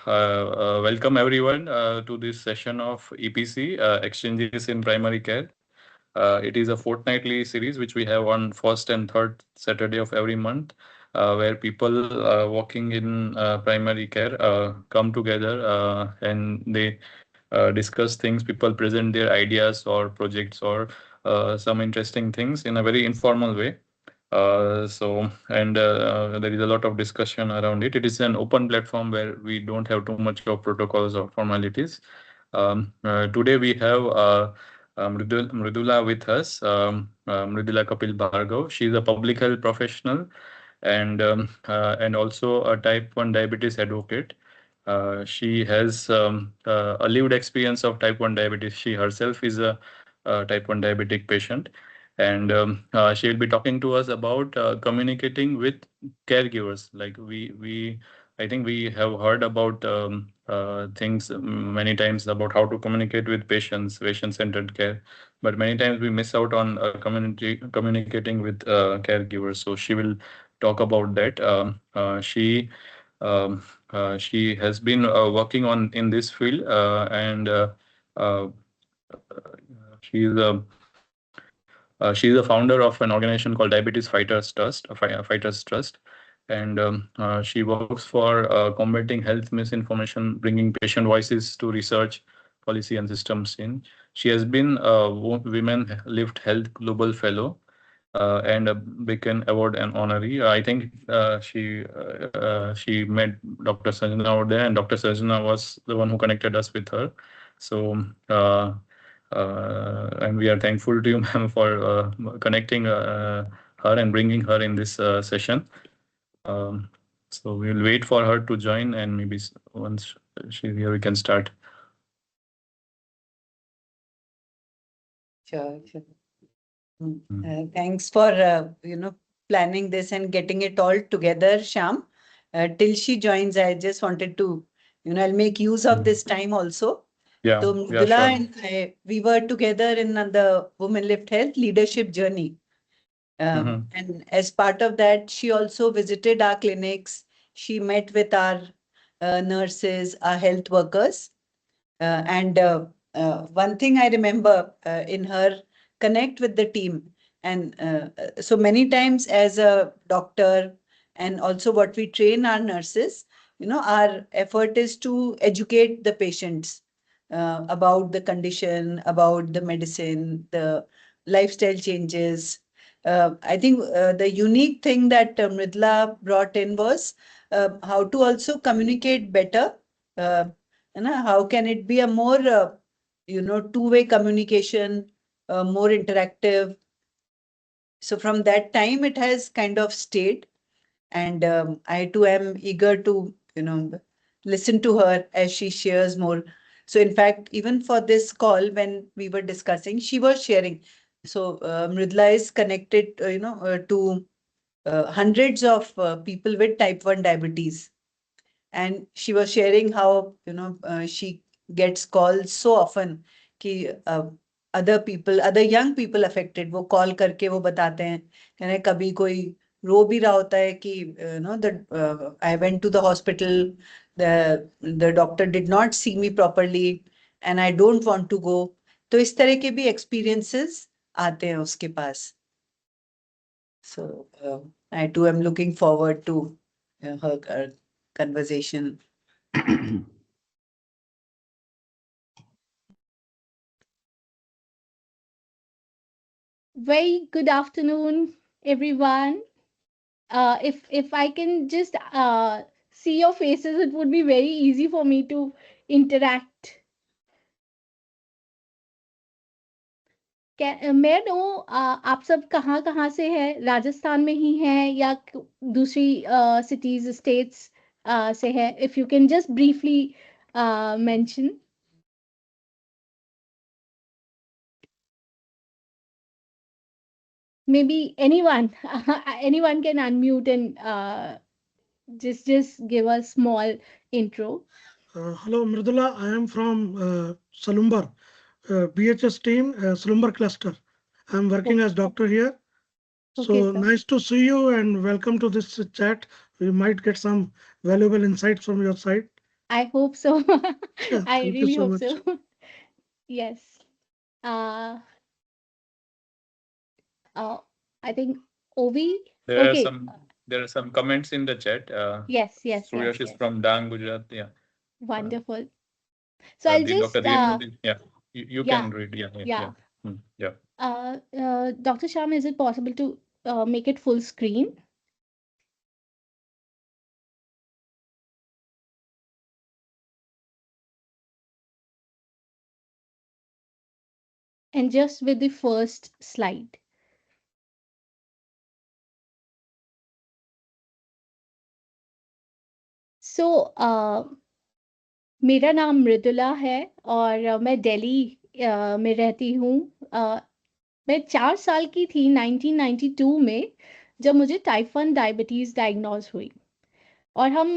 Welcome everyone to this session of EPC Exchanges in Primary Care. It is a fortnightly series which we have on first and third Saturday of every month, where people working in primary care come together and they discuss things. People present their ideas or projects or some interesting things in a very informal way. There is a lot of discussion around it. It is an open platform where we don't have too much of protocols or formalities. Today we have Mridula with us, Mridula Kapil Bhargav. She is a public health professional and also a type 1 diabetes advocate. She has a lived experience of type 1 diabetes. She herself is a type 1 diabetic patient, and she'll be talking to us about communicating with caregivers. Like I think we have heard about things many times about how to communicate with patients, patient-centered care, but many times we miss out on communicating with caregivers. So she will talk about that. She has been working on in this field, and uh, she is a she's the founder of an organization called Diabetes Fighters Trust, and she works for combating health misinformation, bringing patient voices to research, policy, and systems. She has been a Women Lift Health Global Fellow and a Beacon Award and honoree. I think she met Dr. Sanjana over there, and Dr. Sanjana was the one who connected us with her. So. And we are thankful to you, ma'am, for connecting her and bringing her in this session. Um, so we'll wait for her to join, and maybe once she's here, we can start. Sure. Thanks for planning this and getting it all together, Shyam. Till she joins, I just wanted to, I'll make use of this time also. Yeah, So Mridula and we were together in the Women Lift Health leadership journey. And as part of that, she also visited our clinics. She met with our nurses, our health workers. And one thing I remember in her connect with the team. And so many times as a doctor and also what we train our nurses, our effort is to educate the patients about the condition, about the medicine, the lifestyle changes. I think the unique thing that Mridula brought in was how to also communicate better. How can it be a more, two-way communication, more interactive? So from that time, it has kind of stayed. And I too am eager to, listen to her as she shares more. So in fact, even for this call, when we were discussing, she was sharing. So Mridula is connected, to hundreds of people with type 1 diabetes. And she was sharing how, she gets calls so often कि other young people affected, वो call करके वो बताते हैं, यानी कभी कोई रो भी रहा होता है कि I went to the hospital, the doctor did not see me properly and I don't want to go. तो इस तरह के भी experiences आते हैं उसके पास. So I too am looking forward to her conversation. Very good afternoon, everyone. If I can just see your faces, it would be very easy for me to interact. मैं no आप सब कहाँ से हैं? राजस्थान में ही हैं या दूसरी cities, states से हैं? If you can just briefly mention. Maybe anyone can unmute and just give a small intro. Hello, Mridula. I am from Salumbar, BHS team, Salumbar cluster. I'm working as doctor here. Okay, So nice to see you and welcome to this chat. We might get some valuable insights from your side. I hope so. Yeah, I thank you really so hope much. so. Yes. Uh, I think Ovi. There are Okay. some comments in the chat. Yes, yes, yes, Suyash is yes. from Dang, Gujarat. Yeah. Wonderful. So I'll The Dr. just Deepmati, yeah, you yeah, can read. Yeah, yeah, yeah. yeah. Yeah. Dr. Sham, is it possible to make it full screen? And just with the first slide. So मेरा नाम मृदुला है और मैं दिल्ली में रहती हूँ। मैं 4 साल की थी 1992 में जब मुझे टाइप 1 डायबिटीज़ डायग्नोज हुई और हम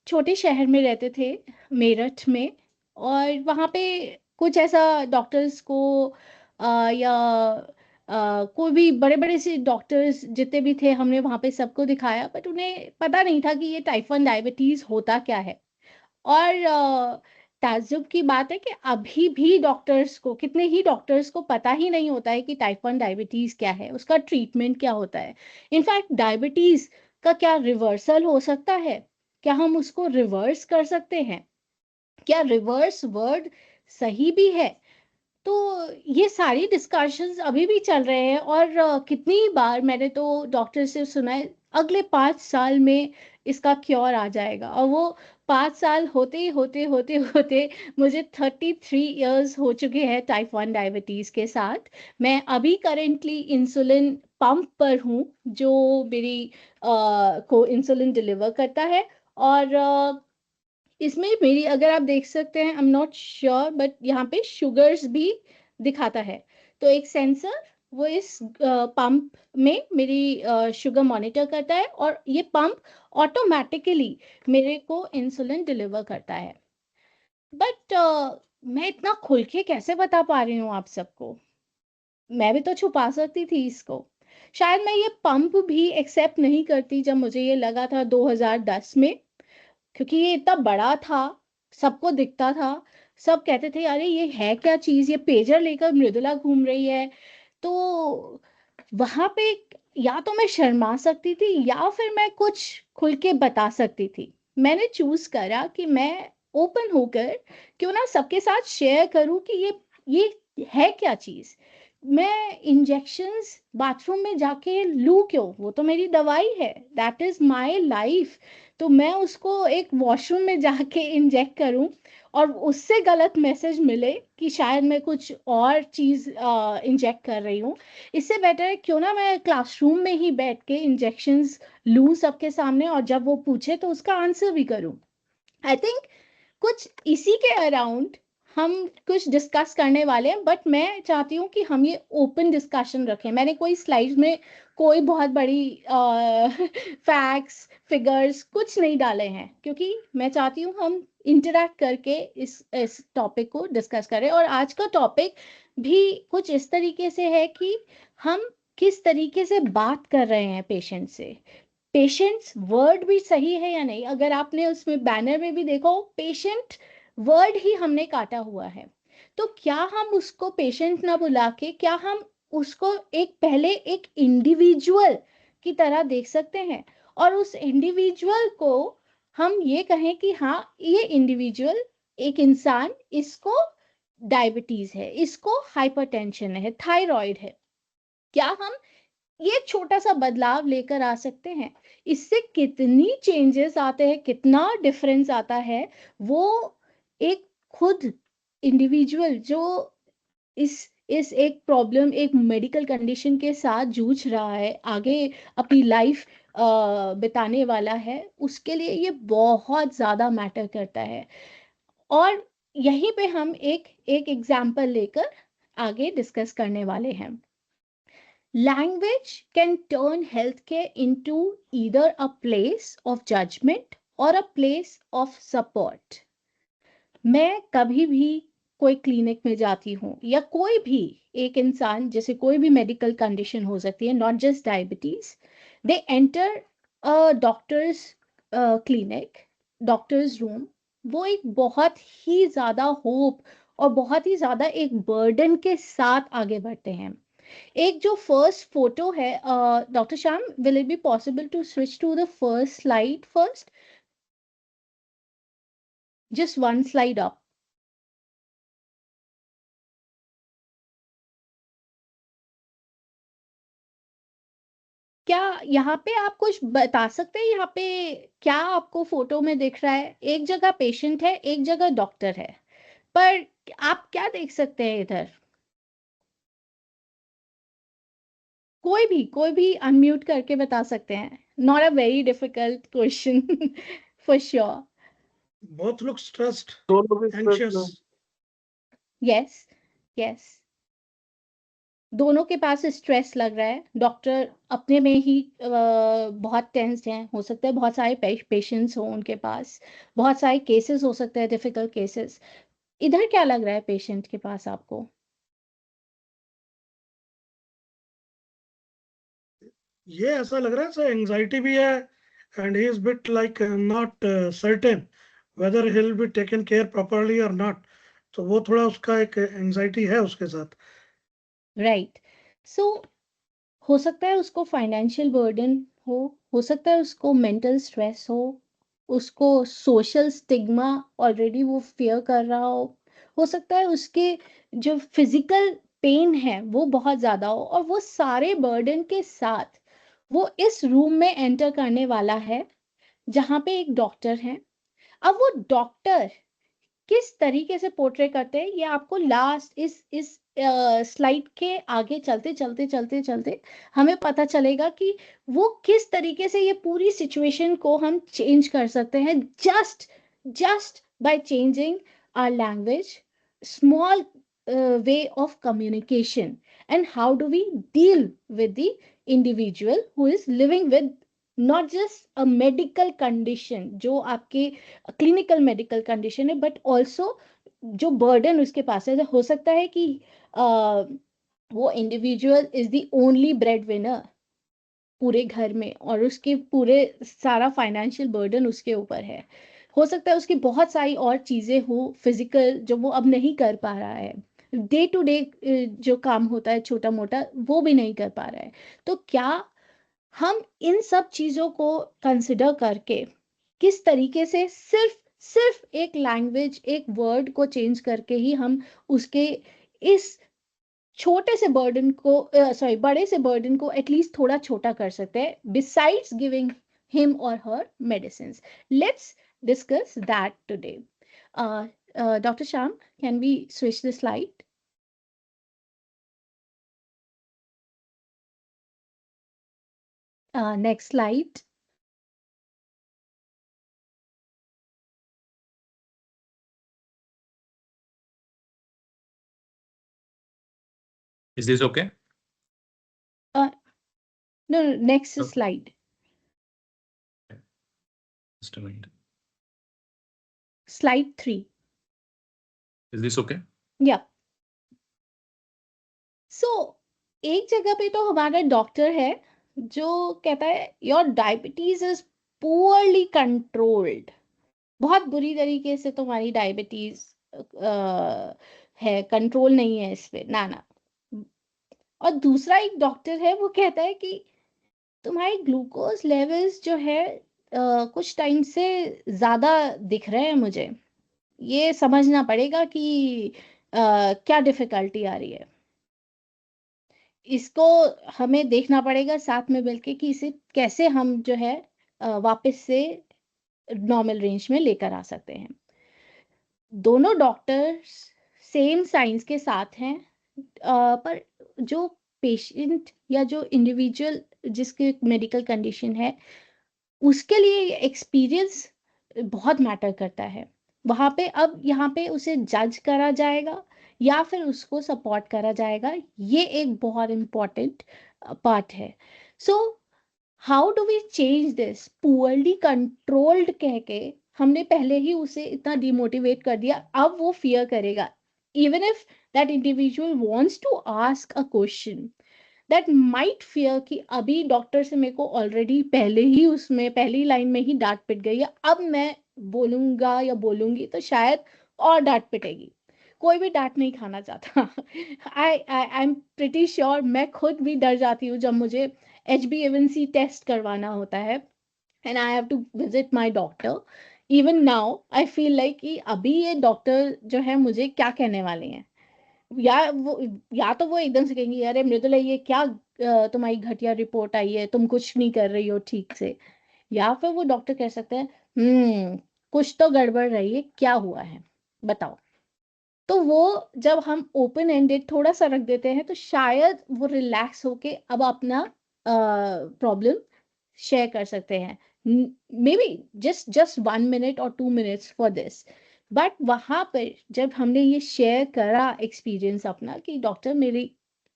छोटे शहर में रहते थे मेरठ में और वहाँ पे कुछ ऐसा डॉक्टर्स को या कोई भी बड़े-बड़े से डॉक्टर्स जितने भी थे हमने वहाँ पे सबको दिखाया बट उन्हें पता नहीं था कि ये टाइप 1 डायबिटीज़ होता क्या है। और ताज्जुब की बात है कि अभी भी डॉक्टर्स को कितने ही डॉक्टर्स को पता ही नहीं होता है कि टाइप 1 डायबिटीज़ क्या है, उसका ट्रीटमेंट क्या होता है। इनफैक्ट डायबिटीज़ का क्या रिवर्सल हो सकता है? क्या हम उसको रिवर्स कर सकते हैं? क्या रिवर्स वर्ड सही भी है? तो ये सारी डिस्कशंस अभी भी चल रहे हैं और कितनी बार मैंने तो डॉक्टर से सुना है अगले 5 साल में इसका क्योर आ जाएगा और वो 5 साल होते मुझे 33 इयर्स हो चुके हैं टाइप 1 डायबिटीज़ के साथ। मैं अभी करेंटली इंसुलिन पंप पर हूँ जो मेरी को इंसुलिन डिलीवर करता है और इसमें मेरी अगर आप देख सकते हैं I am not sure but यहाँ पे शुगर्स भी दिखाता है। तो एक सेंसर वो इस पंप में मेरी शुगर मॉनिटर करता है और ये पंप ऑटोमेटिकली मेरे को इंसुलिन डिलीवर करता है। बट मैं इतना खुल के कैसे बता पा रही हूँ आप सबको? मैं भी तो छुपा सकती थी इसको। शायद मैं ये पंप भी एक्सेप्ट नहीं करती जब मुझे ये लगा था 2010 में क्योंकि ये इतना बड़ा था, सबको दिखता था, सब कहते थे अरे ये है क्या चीज़, ये पेजर लेकर मृदुला घूम रही है। तो वहाँ पे या तो मैं शर्मा सकती थी या फिर मैं कुछ खुल के बता सकती थी। मैंने चूज़ करा कि मैं ओपन होकर क्यों ना सबके साथ शेयर करूँ कि ये है क्या चीज़। मैं इंजेक्शंस बाथरूम में जाके लूँ क्यों? वो तो मेरी दवाई है, दैट इज़ माय लाइफ। तो मैं उसको एक वॉशरूम में जाके इंजेक्ट करूं और उससे गलत मैसेज मिले कि शायद मैं कुछ और चीज़ इंजेक्ट कर रही हूँ। इससे बेटर है क्यों ना मैं क्लासरूम में ही बैठ के इंजेक्शंस लूँ सबके सामने और जब वो पूछे तो उसका आंसर भी करूँ। आई थिंक कुछ इसी के अराउंड हम कुछ डिस्कस करने वाले हैं बट मैं चाहती हूँ कि हम ये ओपन डिस्कशन रखें। मैंने कोई स्लाइड्स में कोई बहुत बड़ी फैक्ट्स फिगर्स कुछ नहीं डाले हैं क्योंकि मैं चाहती हूँ हम इंटरैक्ट करके इस टॉपिक को डिस्कस करें और आज का टॉपिक भी कुछ इस तरीके से है कि हम किस तरीके से बात कर रहे हैं पेशेंट से। पेशेंट्स वर्ड भी सही है या नहीं, अगर आपने उसमें बैनर में भी देखो पेशेंट वर्ड ही हमने काटा हुआ है। तो क्या हम उसको पेशेंट ना बुला के क्या हम उसको पहले एक इंडिविजुअल की तरह देख सकते हैं और उस इंडिविजुअल को हम ये कहें कि हाँ ये इंडिविजुअल एक इंसान, इसको डायबिटीज है, इसको हाइपरटेंशन है, थायराइड है। क्या हम ये छोटा सा बदलाव लेकर आ सकते हैं? इससे कितनी चेंजेस आते हैं, कितना डिफरेंस आता है, वो एक खुद इंडिविजुअल जो इस एक प्रॉब्लम एक मेडिकल कंडीशन के साथ जूझ रहा है, आगे अपनी लाइफ बिताने वाला है, उसके लिए ये बहुत ज़्यादा मैटर करता है। और यहीं पे हम एक एग्जाम्पल लेकर आगे डिस्कस करने वाले हैं। Language can turn healthcare into either a place of judgment or a place of support. मैं कभी भी कोई क्लिनिक में जाती हूँ या कोई भी एक इंसान, जैसे कोई भी मेडिकल कंडीशन हो सकती है, not just diabetes, they enter a doctor's clinic, doctors room, वो एक बहुत ही ज़्यादा होप और बहुत ही ज़्यादा एक बर्डन के साथ आगे बढ़ते हैं। एक जो फर्स्ट फोटो है, doctor Shyam, will it be possible to switch to the first slide first? Just one slide up. क्या यहाँ पे आप कुछ बता सकते हैं, यहाँ पे क्या आपको फोटो में दिख रहा है? एक जगह पेशेंट है, एक जगह डॉक्टर है, पर आप क्या देख सकते हैं इधर? कोई भी अनम्यूट करके बता सकते हैं। Not a very difficult question for sure. Both look stressed, दोनों भी stress anxious. में। यस यस, दोनों के पास स्ट्रेस लग रहा है। डॉक्टर अपने में ही बहुत टेंस हैं, हो सकता है बहुत सारे पेशेंट्स हों उनके पास, बहुत सारे केसेस हो सकते हैं, डिफिकल्ट केसेस। इधर क्या लग रहा है पेशेंट के पास आपको? ये ऐसा लग रहा है सर एंजाइटी भी है, and he is bit like not certain weather he will be taken care properly और नॉट। तो वो थोड़ा उसका एक एंजाइटी है उसके साथ। राइट। सो हो सकता है उसको फाइनेंशियल बर्डन हो सकता है उसको मेंटल स्ट्रेस उसको सोशल स्टिग्मा ऑलरेडी वो फियर कर रहा हो सकता है उसके जो फिजिकल पेन है वो बहुत ज़्यादा हो, और वो सारे बर्डन के साथ वो इस रूम में एंटर करने वाला है जहाँ पे एक डॉक्टर है। अब वो डॉक्टर किस तरीके से पोर्ट्रे करते हैं ये आपको लास्ट इस स्लाइड के आगे चलते चलते चलते चलते हमें पता चलेगा कि वो किस तरीके से ये पूरी सिचुएशन को हम चेंज कर सकते हैं, just by changing our language, small way of communication, and how do we deal with the individual who is living with not just a medical condition जो आपके क्लिनिकल मेडिकल कंडीशन है, but also जो burden उसके पास है। हो सकता है कि वो individual is the only bread winner पूरे घर में, और उसके पूरे सारा फाइनेंशियल बर्डन उसके ऊपर है। हो सकता है उसकी बहुत सारी और चीज़ें हो फिजिकल जो वो अब नहीं कर पा रहा है, डे टू डे जो काम होता है छोटा मोटा वो भी नहीं कर पा रहा है। तो क्या हम इन सब चीज़ों को कंसिडर करके किस तरीके से सिर्फ एक लैंग्वेज एक वर्ड को चेंज करके ही हम उसके इस छोटे से बर्डन को बड़े से बर्डन को एटलीस्ट थोड़ा छोटा कर सकते हैं, बिसाइड्स गिविंग हिम और her medicines? Let's discuss that today. Doctor Shyam, can we switch the slide? Next slide. Is this okay? No, next Okay. slide. Just a minute. Slide 3. Is this okay? Yeah. So, एक जगह पे तो हमारा doctor है जो कहता है your diabetes is poorly controlled, बहुत बुरी तरीके से तुम्हारी डायबिटीज है, कंट्रोल नहीं है इस पे, ना। और दूसरा एक डॉक्टर है वो कहता है कि तुम्हारे ग्लूकोज लेवल्स जो है कुछ टाइम से ज़्यादा दिख रहे हैं मुझे, ये समझना पड़ेगा कि क्या डिफिकल्टी आ रही है। इसको हमें देखना पड़ेगा साथ में मिलके कि इसे कैसे हम जो है वापस से नॉर्मल रेंज में लेकर आ सकते हैं। दोनों डॉक्टर्स सेम साइंस के साथ हैं, पर जो पेशेंट या जो इंडिविजुअल जिसके मेडिकल कंडीशन है उसके लिए एक्सपीरियंस बहुत मैटर करता है। वहाँ पे अब यहाँ पे उसे जज करा जाएगा या फिर उसको सपोर्ट करा जाएगा, ये एक बहुत इम्पोर्टेंट पार्ट है। So how do we change this? Poorly controlled कह के हमने पहले ही उसे इतना डिमोटिवेट कर दिया, अब वो फियर करेगा। Even if that individual wants to ask a question, that might fear कि अभी डॉक्टर से मेरे को ऑलरेडी पहले ही उसमें पहली लाइन में ही डांट पिट गई है, अब मैं बोलूंगा या बोलूंगी तो शायद और डांट पिटेगी। कोई भी डांट नहीं खाना चाहता। आई एम प्रिटी श्योर, मैं खुद भी डर जाती हूँ जब मुझे HbA1c टेस्ट करवाना होता है and I have to visit my doctor. Even now I feel like कि अभी ये डॉक्टर जो है मुझे क्या कहने वाले हैं, या तो वो एकदम से कहेंगे अरे मृदुला ये क्या तुम्हारी घटिया रिपोर्ट आई है, तुम कुछ नहीं कर रही हो ठीक से, या फिर वो डॉक्टर कह सकते हैं कुछ तो गड़बड़ रही है, क्या हुआ है बताओ। तो वो जब हम ओपन एंडेड थोड़ा सा रख देते हैं तो शायद वो रिलैक्स होके अब अपना प्रॉब्लम शेयर कर सकते हैं, may be just 1 minute or 2 minutes for this. But वहां पर जब हमने ये शेयर करा एक्सपीरियंस अपना कि डॉक्टर मेरे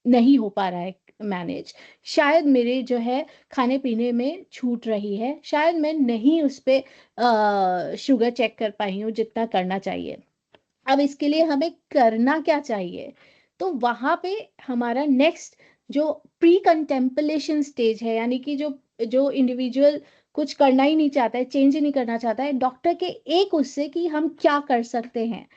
नहीं हो पा रहा है मैनेज, शायद मेरे जो है खाने पीने में छूट रही है, शायद मैं नहीं उस पर शुगर चेक कर पाई हूँ जितना करना चाहिए, अब इसके लिए हमें करना क्या चाहिए। तो वहां पे हमारा नेक्स्ट जो प्री कंटेम्पलेशन स्टेज है, यानी कि जो जो इंडिविजुअल कुछ करना ही नहीं चाहता है, चेंज ही नहीं करना चाहता है, डॉक्टर के एक उससे कि हम क्या कर सकते हैं,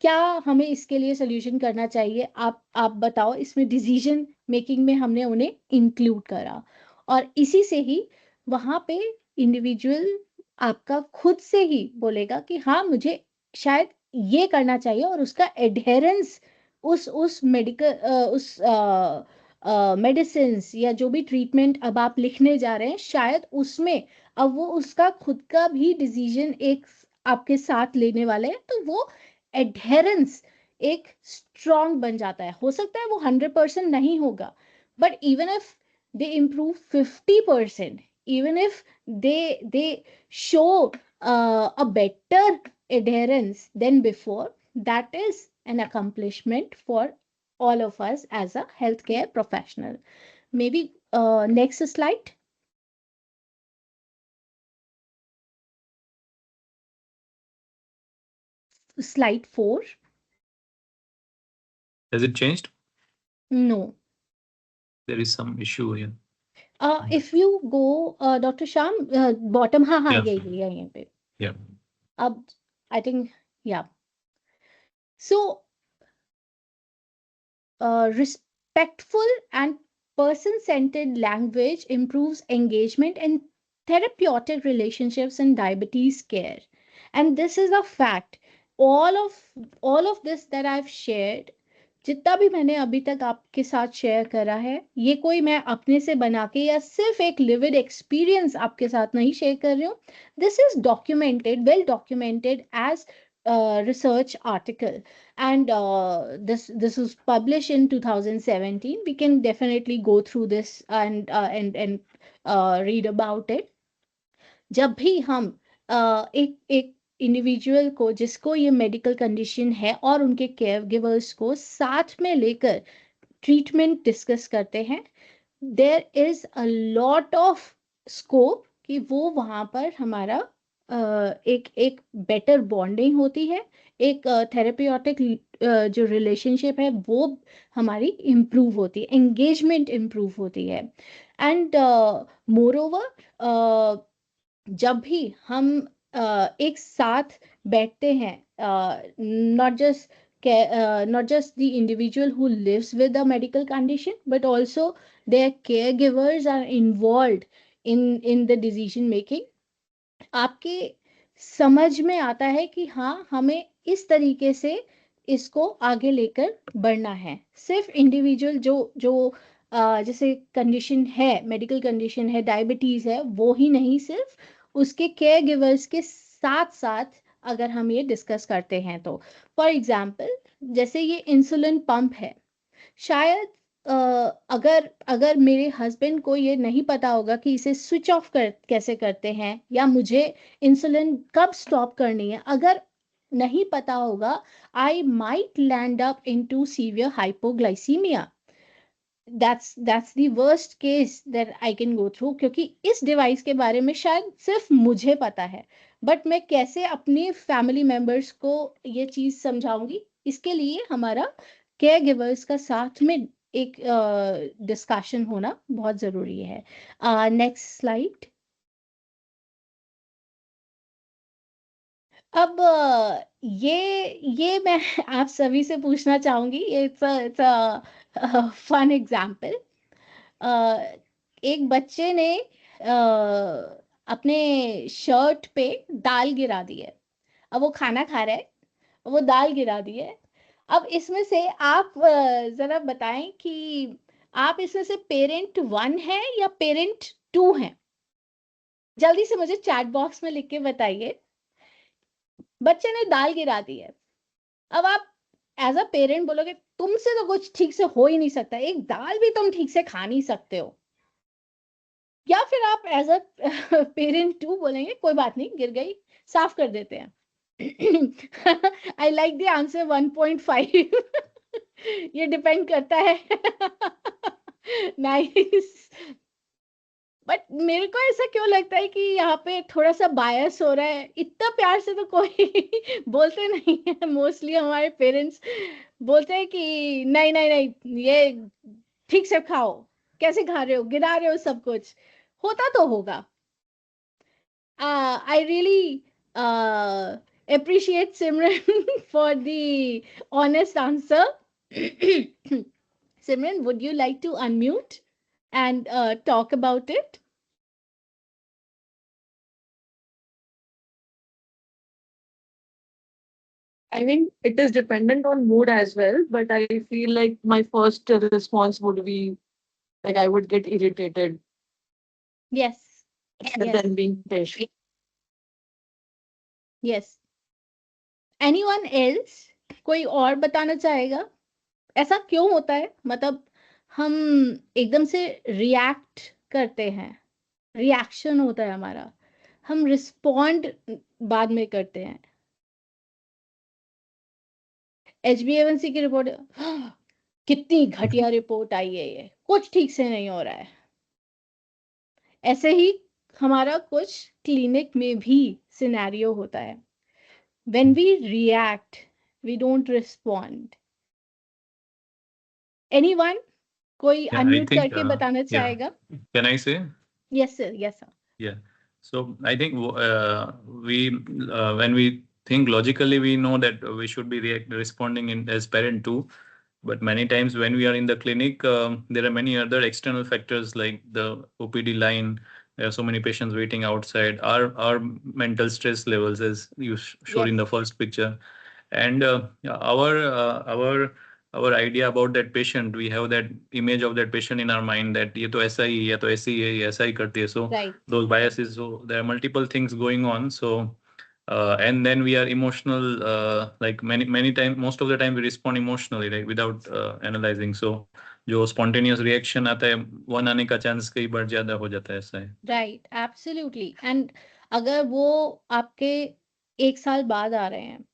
क्या हमें इसके लिए सोल्यूशन करना चाहिए, आप बताओ। इसमें डिसीजन मेकिंग में हमने उन्हें इंक्लूड करा और इसी से ही वहां पे इंडिविजुअल आपका खुद से ही बोलेगा कि हाँ मुझे शायद ये करना चाहिए, और उसका एडहेरेंस उस मेडिकल उस मेडिसिन या जो भी ट्रीटमेंट अब आप लिखने जा रहे हैं, शायद उसमें अब वो उसका खुद का भी डिसीजन एक आपके साथ लेने वाले हैं, तो वो एडहेरेंस एक स्ट्रॉन्ग बन जाता है। हो सकता है वो 100% नहीं होगा, but even if they improve 50%, even if they show a better adherence than before, that is an accomplishment for all of us as a healthcare professional. Maybe next slide. Slide 4. Has it changed? No. There is some issue here. If you go Dr. Sham, bottom हाँ Yeah. यहाँ पे Yeah. अब I think yeah. So respectful and person-centered language improves engagement and therapeutic relationships in diabetes care, and this is a fact. All of this that I've shared, जितना भी मैंने अभी तक आपके साथ शेयर करा है, ये कोई मैं अपने से बना के या सिर्फ एक लिविड एक्सपीरियंस आपके साथ नहीं शेयर कर रही हूँ. This is documented, well documented as research article, and this was published in 2017. We can definitely go through this and read about it. जब भी हम एक इंडिविजुअल को जिसको ये मेडिकल कंडीशन है और उनके केयर गिवर्स को साथ में लेकर ट्रीटमेंट डिस्कस करते हैं, there is a lot of scope कि वो वहाँ पर हमारा एक बेटर बॉन्डिंग होती है, एक थेरेप्यूटिक जो रिलेशनशिप है वो हमारी इम्प्रूव होती है, एंगेजमेंट इम्प्रूव होती है। एंड मोर ओवर जब भी हम एक साथ बैठते हैं, not just the individual who lives with a medical condition, but also their caregivers are involved in the decision making, आपके समझ में आता है कि हाँ हमें इस तरीके से इसको आगे लेकर बढ़ना है। सिर्फ इंडिविजुअल जो जो जैसे कंडीशन है, मेडिकल कंडीशन है, डायबिटीज है, वो ही नहीं, सिर्फ उसके केयर गिवर्स के साथ साथ अगर हम ये डिस्कस करते हैं तो, फॉर एग्जाम्पल जैसे ये इंसुलिन पंप है, शायद अगर मेरे हस्बैंड को ये नहीं पता होगा कि इसे स्विच ऑफ कैसे करते हैं, या मुझे इंसुलिन कब स्टॉप करनी है, अगर नहीं पता होगा, I might land up into severe hypoglycaemia. that's the worst case that I can go through, क्योंकि इस डिवाइस के बारे में शायद सिर्फ मुझे पता है, बट मैं कैसे अपने फैमिली मेंबर्स को ये चीज समझाऊंगी, इसके लिए हमारा केयर गिवर्स का साथ में एक डिस्कशन होना बहुत जरूरी है. Next slide. अब ये मैं आप सभी से पूछना चाहूंगी, इट्स अ फन एग्जांपल। एक बच्चे ने अपने शर्ट पे दाल गिरा दी है। अब वो खाना खा रहा है, वो दाल गिरा दी है। अब इसमें से आप जरा बताएं कि आप इसमें से पेरेंट 1 है या पेरेंट 2 हैं? जल्दी से मुझे चैट बॉक्स में लिख के बताइए। बच्चे ने दाल गिरा दी है। अब आप एज अ पेरेंट बोलोगे तुमसे तो कुछ ठीक से हो ही नहीं सकता, एक दाल भी तुम ठीक से खा नहीं सकते हो। या फिर आप एज अ पेरेंट 2 बोलेंगे कोई बात नहीं, गिर गई, साफ कर देते हैं। I like the answer 1.5। ये डिपेंड करता है। नाइस। बट मेरे को ऐसा क्यों लगता है कि यहाँ पे थोड़ा सा बायस हो रहा है। इतना प्यार से तो कोई बोलते नहीं है। मोस्टली हमारे पेरेंट्स बोलते हैं कि नहीं नहीं नहीं, ये ठीक से खाओ, कैसे खा रहे हो, गिरा रहे हो सब कुछ। होता तो होगा। I really appreciate Simran for the honest answer. Simran, would you like to unmute and talk about it? I mean, it is dependent on mood as well, but I feel like my first response would be like I would get irritated Yes. rather Yes. than being patient. Yes. Anyone else? कोई और बताना चाहेगा? ऐसा क्यों होता है? मतलब हम एकदम से रिएक्ट करते हैं, रिएक्शन होता है हमारा, हम रिस्पॉन्ड बाद में करते हैं। HbA1c की रिपोर्ट, कितनी घटिया रिपोर्ट आई है, ये कुछ ठीक से नहीं हो रहा है। ऐसे ही हमारा कुछ क्लिनिक में भी सिनेरियो होता है। When we react, we don't respond. Anyone? कोई Yeah, I अनम्यूट think, करके बताना yeah. चाहेगा? Can I say? Yes sir, yes sir. Yeah. So I think when we think logically, we know that we should be responding as parent too. But many times when we are in the clinic, there are many other external factors like the OPD line. There are so many patients waiting outside. Our mental stress levels, as you showed in the first picture, and our idea about that patient, we have that image of that patient in our mind that ये तो ऐसा ही है, तो ऐसी है, ये ऐसा ही करती है. So Right. those biases, so there are multiple things going on. So and then we are emotional, like many times, most of the time we respond emotionally, like without analyzing. So जो spontaneous reaction आता है, one आने का chance कई बार ज्यादा हो जाता है, ऐसा है. Right, absolutely. And अगर वो आपके 1 साल बाद आ रहे हैं,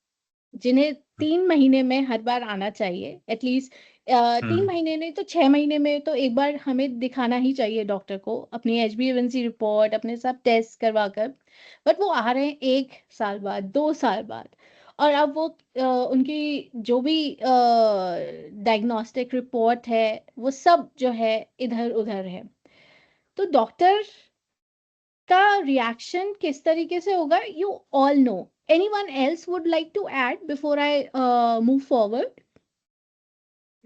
जिन्हें 3 महीने में हर बार आना चाहिए, एटलीस्ट 3 महीने नहीं तो 6 महीने में तो एक बार हमें दिखाना ही चाहिए डॉक्टर को, अपनी HbA1c रिपोर्ट, अपने सब टेस्ट करवा कर। बट वो आ रहे हैं 1 साल बाद, 2 साल बाद, और अब वो उनकी जो भी डायग्नोस्टिक रिपोर्ट है, वो सब जो है इधर उधर है। तो डॉक्टर का रिएक्शन किस तरीके से होगा, you all know. Anyone else would like to add before I move forward?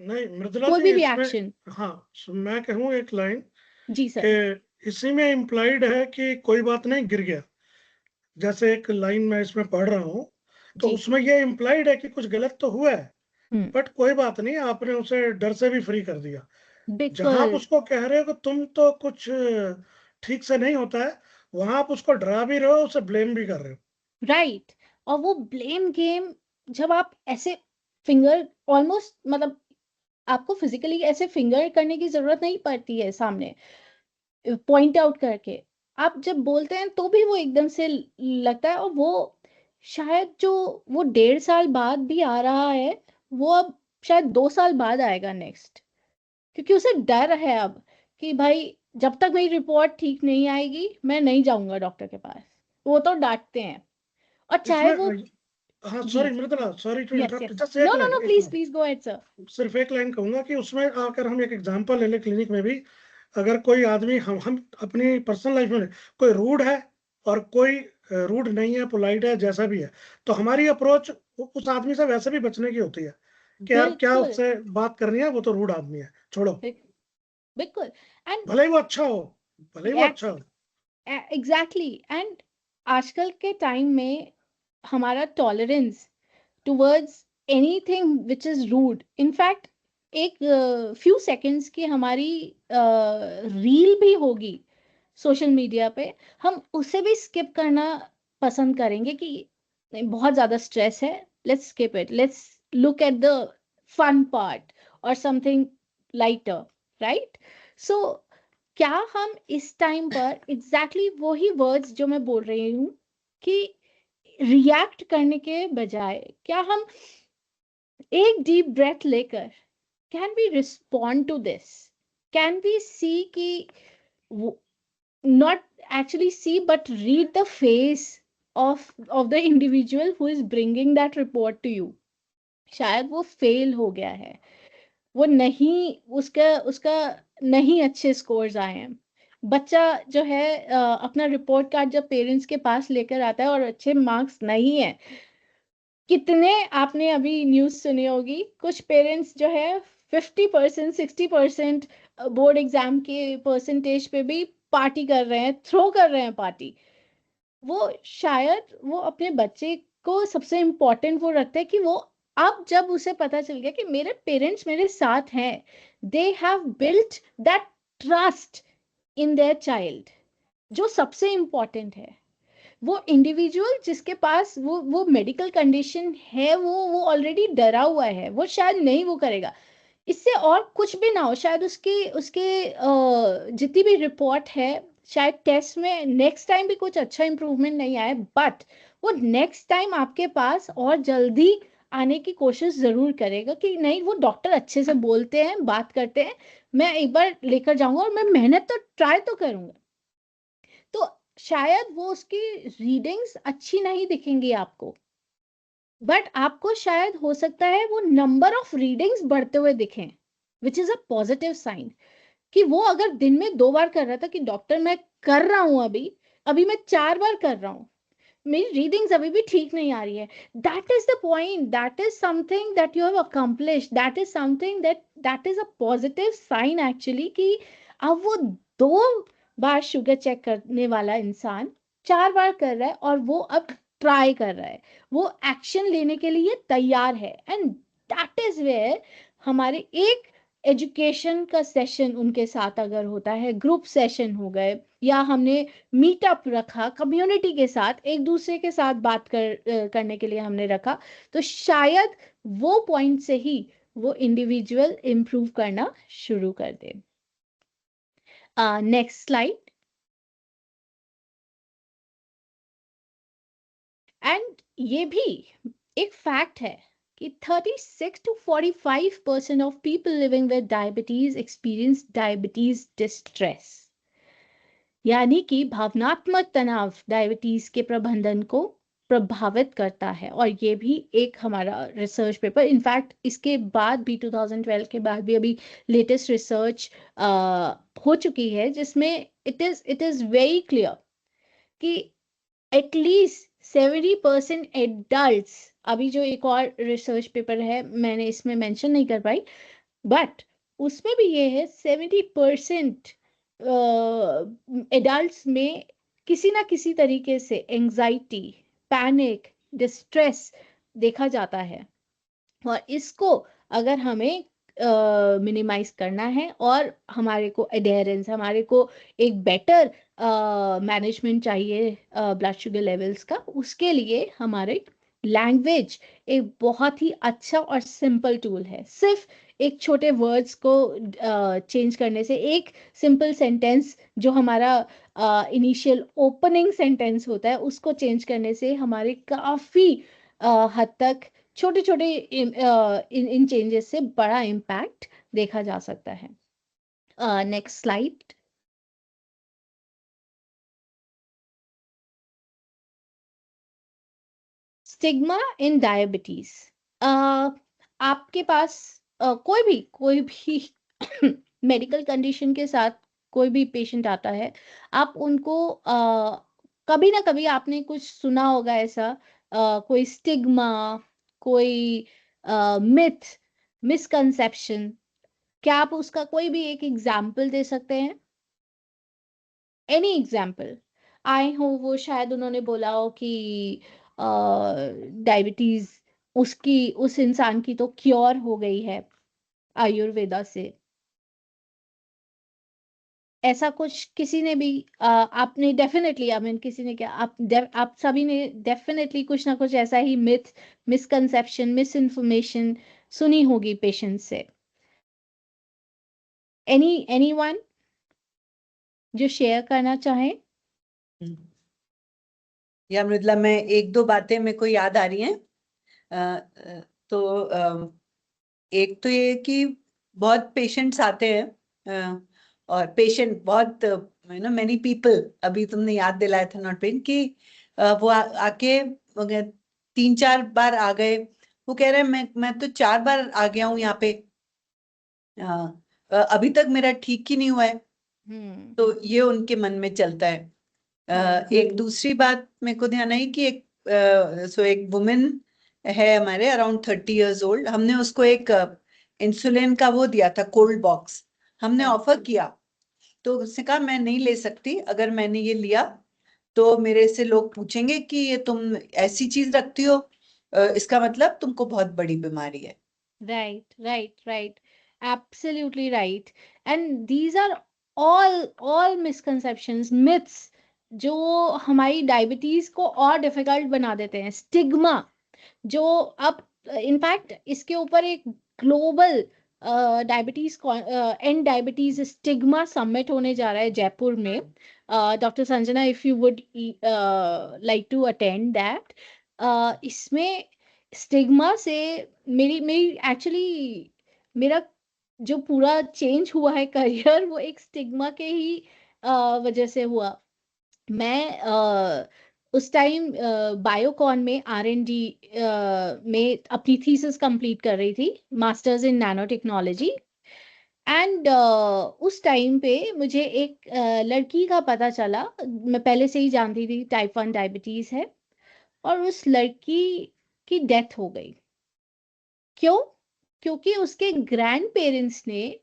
नहीं मृदुला कोई जी, भी इसमें रिएक्शन? हाँ मैं कहूँ एक लाइन जी सर। कि इसी में इम्प्लाइड है कि कोई बात नहीं, गिर गया। जैसे एक लाइन मैं इसमें पढ़ रहा हूँ, तो जी। उसमें ये इम्प्लाइड है कि कुछ गलत तो हुआ है, हम्म, बट कोई बात नहीं, आपने उसे डर से भी फ्री कर दिया। जहां आप बिल्कुल उसको कह रहे हो कि तुम तो कुछ ठीक से नहीं होता है, वहां आप उसको डरा भी रहे हो, उसे ब्लेम भी कर रहे हो। राइट। और वो ब्लेम गेम, जब आप ऐसे फिंगर ऑलमोस्ट, मतलब आपको फिजिकली ऐसे फिंगर करने की जरूरत नहीं पड़ती है सामने, पॉइंट आउट करके आप जब बोलते हैं तो भी वो एकदम से लगता है। और वो शायद जो वो 1.5 साल बाद भी आ रहा है, वो अब शायद 2 साल बाद आएगा नेक्स्ट, क्योंकि उसे डर है अब कि भाई जब तक मेरी रिपोर्ट ठीक नहीं आएगी मैं नहीं जाऊंगा डॉक्टर के पास। वो तो डांटते हैं, और चाहे वो इसमें हाँ जी। Sorry Mridula, sorry to yes interrupt, yes, just no एक नो लाइन, नो, एक please line, please go ahead sir. सिर्फ एक लाइन कहूंगा कि उसमें आकर हम एक एग्जांपल ले लें क्लिनिक में भी। अगर कोई आदमी, हम अपनी पर्सनल लाइफ में कोई रूड है और कोई रूड नहीं है, पोलाइट है, जैसा भी है, तो हमारी अप्रोच उस आदमी से वैसे भी बचने की होती है कि यार क्या बिल्कुल उससे बात करनी है, वो तो रूड आदमी है, छोड़ो, बिल्कुल एंड भले ही वो अच्छा हो, भले ही वो अच्छा हो। एग्जैक्टली एंड आजकल के टाइम में हमारा tolerance towards anything which is rude, in fact एक फ्यू सेकंड्स की हमारी रील भी होगी सोशल मीडिया पे, हम उसे भी स्किप करना पसंद करेंगे कि नहीं, बहुत ज्यादा स्ट्रेस है, let's skip it, let's look at the fun part और समथिंग लाइटर, राइट? सो क्या हम इस टाइम पर एग्जैक्टली वही वर्ड्स जो मैं बोल रही हूँ कि रिएक्ट करने के बजाय क्या हम एक डीप ब्रेथ लेकर can we respond to this, can we see कि not actually see but read the face of the individual who is bringing that report to you. शायद वो फेल हो गया है, वो नहीं, उसका उसका नहीं अच्छे स्कोर्स आए हैं। बच्चा जो है अपना रिपोर्ट कार्ड जब पेरेंट्स के पास लेकर आता है और अच्छे मार्क्स नहीं है, कितने आपने अभी न्यूज़ सुनी होगी, कुछ पेरेंट्स जो है 50% 60% बोर्ड एग्जाम के परसेंटेज पे भी पार्टी कर रहे हैं, थ्रो कर रहे हैं पार्टी। वो शायद वो अपने बच्चे को सबसे इम्पोर्टेंट वो रखते हैं कि वो, अब जब उसे पता चल गया कि मेरे पेरेंट्स मेरे साथ हैं, they have built that trust in their child, जो सबसे इम्पोर्टेंट है। वो इंडिविजुअल जिसके पास वो मेडिकल कंडीशन है, वो ऑलरेडी डरा हुआ है, वो शायद नहीं वो करेगा, इससे और कुछ भी ना हो, शायद उसके उसके जितनी भी रिपोर्ट है, शायद टेस्ट में नेक्स्ट टाइम भी कुछ अच्छा इंप्रूवमेंट नहीं आए, बट वो नेक्स्ट टाइम आपके पास और जल्दी आने की कोशिश जरूर करेगा कि नहीं, वो डॉक्टर अच्छे से बोलते हैं, बात करते हैं, मैं एक बार लेकर जाऊंगा और मैं मेहनत तो ट्राई तो करूंगा। तो शायद वो उसकी रीडिंग्स अच्छी नहीं दिखेंगी आपको, बट आपको शायद हो सकता है वो नंबर ऑफ रीडिंग्स बढ़ते हुए दिखें, which is a positive sign, कि वो अगर दिन में 2 बार कर रहा था कि डॉक्टर मैं कर रहा हूं, अभी अभी मैं 4 बार कर रहा हूं, मेरी रीडिंग्स अभी भी ठीक नहीं आ रही है, that is the point, that is something that you have accomplished, that is something that is a positive sign actually, कि अब वो 2 बार शुगर चेक करने वाला इंसान 4 बार कर रहा है और वो अब ट्राई कर रहा है, वो एक्शन लेने के लिए तैयार है, एंड दैट इज वेयर हमारे एक एजुकेशन का सेशन उनके साथ अगर होता है, ग्रुप सेशन हो गए, या हमने मीटअप रखा कम्युनिटी के साथ, एक दूसरे के साथ बात करने के लिए हमने रखा, तो शायद वो पॉइंट से ही वो इंडिविजुअल इम्प्रूव करना शुरू कर दे। Next slide. एंड ये भी एक फैक्ट है कि 36 to 45% of people living with diabetes experience diabetes distress, यानी कि भावनात्मक तनाव डायबिटीज के प्रबंधन को प्रभावित करता है। और ये भी एक हमारा रिसर्च पेपर, इनफैक्ट इसके बाद भी 2012 के बाद भी अभी लेटेस्ट रिसर्च हो चुकी है, जिसमें इट इज वेरी क्लियर कि एटलीस्ट 70% एडल्ट्स, अभी जो एक और रिसर्च पेपर है मैंने इसमें मेंशन नहीं कर पाई, बट उसमें भी ये है 70% एडल्ट्स में किसी ना किसी तरीके से एंजाइटी, पैनिक, डिस्ट्रेस देखा जाता है। और इसको अगर हमें मिनिमाइज करना है और हमारे को एडेरेंस, हमारे को एक बेटर मैनेजमेंट चाहिए ब्लड शुगर लेवल्स का, उसके लिए हमारे लैंग्वेज एक बहुत ही अच्छा और सिंपल टूल है। सिर्फ एक छोटे वर्ड्स को चेंज करने से, एक सिंपल सेंटेंस जो हमारा इनिशियल ओपनिंग सेंटेंस होता है उसको चेंज करने से हमारे काफ़ी हद तक छोटे छोटे इन चेंजेस से बड़ा इम्पैक्ट देखा जा सकता है। Next slide. Stigma in diabetes. आपके पास कोई भी मेडिकल कंडीशन के साथ कोई भी पेशेंट आता है, आप उनको कभी ना कभी आपने कुछ सुना होगा ऐसा, कोई स्टिग्मा, कोई मिथ, मिसकंसेप्शन। क्या आप उसका कोई भी एक एग्जाम्पल दे सकते हैं? Any example. आए हो वो, शायद उन्होंने बोला हो कि डायबिटीज उसकी, उस इंसान की तो क्योर हो गई है आयुर्वेदा से। ऐसा कुछ किसी ने भी आपने डेफिनेटली, आई मीन किसी ने क्या, आप सभी ने डेफिनेटली कुछ ना कुछ ऐसा ही मिथ, मिसकंसेप्शन, मिस इन्फॉर्मेशन सुनी होगी पेशेंट से। एनीवन जो शेयर करना चाहे? या मृदुला, मैं एक दो बातें मेरे को याद आ रही हैं। तो एक तो ये कि बहुत पेशेंट्स आते हैं, और पेशेंट बहुत, मैनी पीपल, अभी तुमने याद दिलाया था नॉट पेन कि वो आके 3-4 बार आ गए। वो कह रहे हैं मैं तो 4 बार आ गया हूँ यहाँ पे, अभी तक मेरा ठीक ही नहीं हुआ है। तो ये उनके मन में चलता है। एक दूसरी बात मेरे को ध्यान आई कि एक वुमेन है हमारे अराउंड 30 years old। हमने उसको एक इंसुलिन का वो दिया था, कोल्ड बॉक्स हमने ऑफर किया। तो उसने कहा मैं नहीं ले सकती, अगर मैंने ये लिया तो मेरे से लोग पूछेंगे कि ये तुम ऐसी चीज रखती हो, इसका मतलब तुमको बहुत बड़ी बीमारी है। Right. Absolutely right. And these are all misconceptions, myths, जो हमारी डायबिटीज को और डिफिकल्ट बना देते हैं। स्टिग्मा, जो अब इनफैक्ट इसके ऊपर एक global diabetes and diabetes stigma summit होने जा रहा है जयपुर में। Doctor Sanjana, if you would like to attend that. इसमें स्टिग्मा से मेरी मेरी एक्चुअली मेरा जो पूरा चेंज हुआ है करियर, वो एक स्टिग्मा के ही वजह से हुआ। मैं उस टाइम बायोकॉन में R&D में अपनी थीसिस कंप्लीट कर रही थी, masters in nano technology. And उस टाइम पे मुझे एक लड़की का पता चला, मैं पहले से ही जानती थी टाइप 1 डायबिटीज है, और उस लड़की की डेथ हो गई। क्यों? क्योंकि उसके ग्रैंड पेरेंट्स ने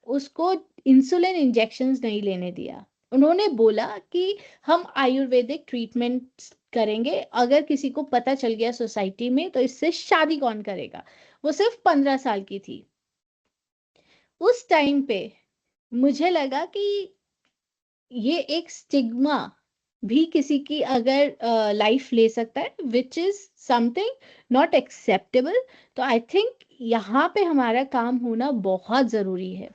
उसको इंसुलिन इंजेक्शंस नहीं लेने दिया। उन्होंने बोला कि हम आयुर्वेदिक ट्रीटमेंट करेंगे, अगर किसी को पता चल गया सोसाइटी में तो इससे शादी कौन करेगा। वो सिर्फ 15 साल की थी। उस टाइम पे मुझे लगा कि ये एक स्टिग्मा भी किसी की अगर लाइफ ले सकता है, which is something not acceptable. तो आई थिंक यहाँ पे हमारा काम होना बहुत जरूरी है।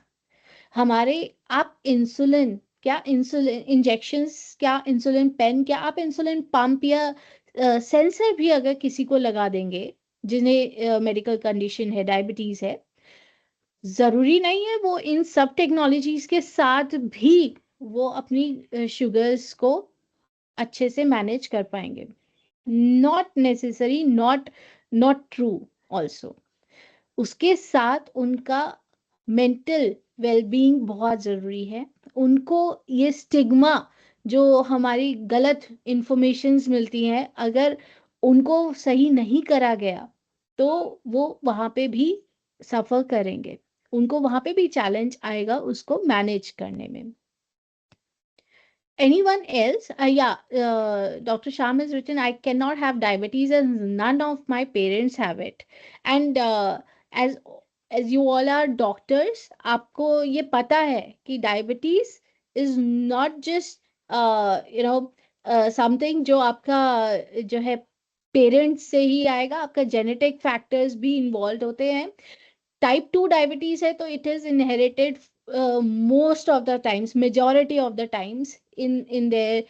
हमारे, आप इंसुलिन, क्या इंसुलिन इंजेक्शंस, क्या इंसुलिन पेन, क्या आप इंसुलिन पंप या सेंसर भी अगर किसी को लगा देंगे जिन्हें मेडिकल कंडीशन है, डायबिटीज है, जरूरी नहीं है वो इन सब टेक्नोलॉजीज के साथ भी वो अपनी शुगर्स को अच्छे से मैनेज कर पाएंगे। Not necessary, not true also. उसके साथ उनका मेंटल वेलबींग बहुत जरूरी है। उनको ये स्टिग्मा, जो हमारी गलत इंफॉर्मेशंस मिलती हैं, अगर उनको सही नहीं करा गया तो वो वहां पे भी सफर करेंगे, उनको वहां पे भी चैलेंज आएगा उसको मैनेज करने में। Anyone else? Yeah, Dr. Sham has written, I cannot have diabetes and none of my parents have it. And as as you all are doctors, आपको ये पता है कि diabetes is not just something जो आपका जो है पेरेंट्स से ही आएगा, आपका जेनेटिक फैक्टर्स भी इन्वॉल्व होते हैं। टाइप 2 डायबिटीज है तो it is inherited most of the times, majority of the times in their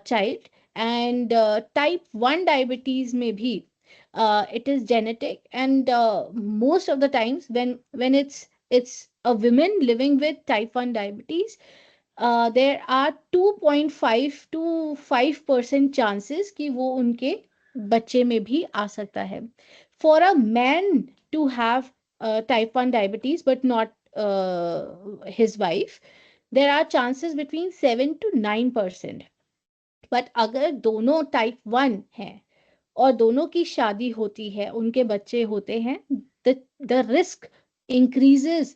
child. And type 1 diabetes may be it is genetic, and most of the times when it's a woman living with type 1 diabetes, there are 2.5 to 5% chances कि वो उनके बच्चे में भी आ सकता है। For a man to have type 1 diabetes but not his wife, there are chances between 7 to 9%. But अगर दोनों टाइप 1 हैं और दोनों की शादी होती है, उनके बच्चे होते हैं, the risk increases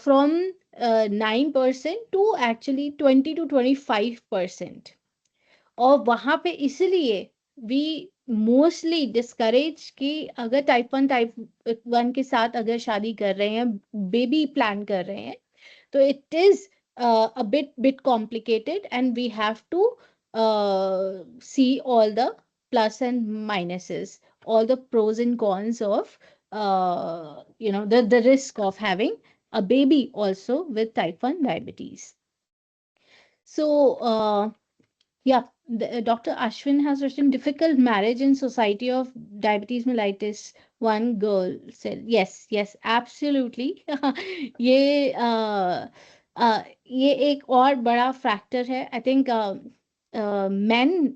from 9% to actually 20 to 25%. और वहाँ पे इसलिए we mostly discourage कि अगर टाइप 1 के साथ अगर शादी कर रहे हैं, बेबी प्लान कर रहे हैं, तो it is a bit complicated, and we have to see all the plus and minuses, all the pros and cons of the risk of having a baby also with type 1 diabetes. So yeah, Dr. Ashwin has written difficult marriage in society of diabetes mellitus. One girl said, yes, absolutely. ये ये एक और बड़ा factor है. I think men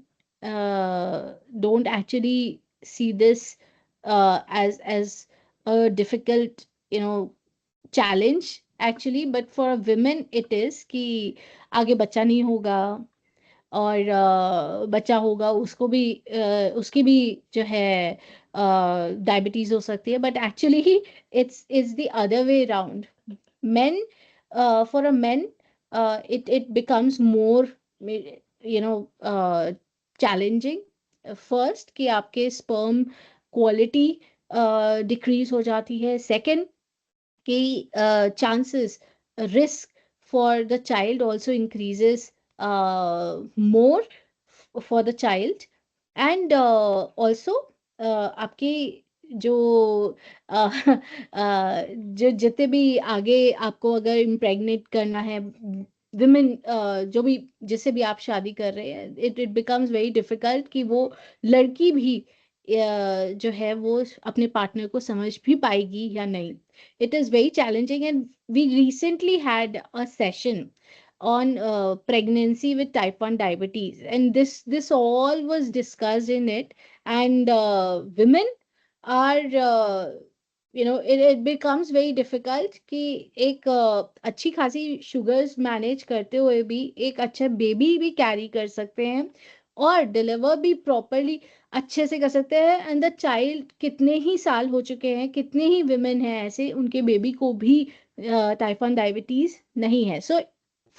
don't actually see this as a difficult, challenge actually, but for women it is कि आगे बच्चा नहीं होगा, और बच्चा होगा उसकी भी जो है डायबिटीज हो सकती है, but actually it's the other way round. men for a men it becomes more challenging. First कि आपके sperm quality decrease हो जाती है. Second कि chances risk for the child also increases more for the child. And also आपके जो जो जितने भी आगे आपको अगर इम्प्रेग्नेट करना है विमेन, जो भी जिससे भी आप शादी कर रहे हैं, इट बिकम्स वेरी डिफिकल्ट कि वो लड़की भी जो है वो अपने पार्टनर को समझ भी पाएगी या नहीं. It is very challenging, and we recently had a session on pregnancy with type 1 diabetes, and this all was discussed in it. And women are it becomes very difficult कि एक अच्छी खासी sugars manage करते हुए भी एक अच्छा baby भी कैरी कर सकते हैं और डिलीवर भी प्रॉपरली अच्छे से कर सकते हैं. एंड द चाइल्ड कितने ही साल हो चुके हैं, कितने ही विमेन हैं ऐसे उनके बेबी को भी टाइप 1 डायबिटीज नहीं है. So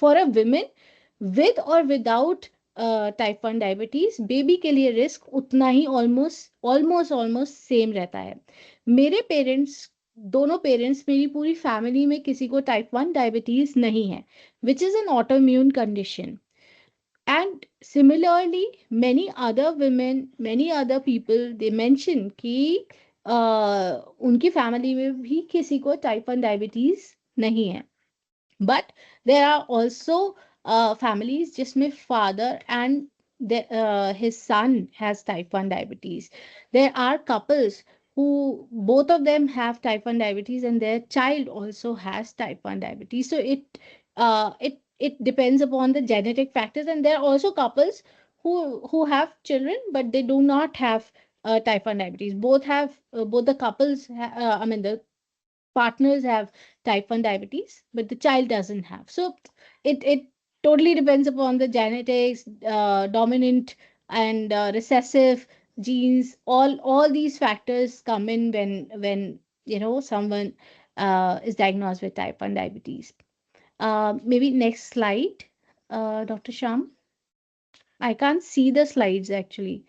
for a women with और विदाउट टाइप 1 डायबिटीज, बेबी के लिए रिस्क उतना ही ऑलमोस्ट सेम रहता है. मेरे दोनों पेरेंट्स, मेरी पूरी फैमिली में किसी को टाइप 1 डायबिटीज नहीं है, which is an autoimmune condition. And similarly, many other women, many other people, they mention कि उनकी फैमिली में भी किसी को टाइप 1 डायबिटीज नहीं है. But there are also families जिसमें father and his son has type 1 diabetes. There are couples who both of them have type 1 diabetes and their child also has type 1 diabetes. So it depends upon the genetic factors. And there are also couples who have children but they do not have type 1 diabetes. Both the couples I mean the partners have type 1 diabetes but the child doesn't have. So it totally depends upon the genetics, dominant and recessive genes. All these factors come in when someone is diagnosed with type 1 diabetes. Maybe next slide, Dr. Sham. I can't see the slides actually.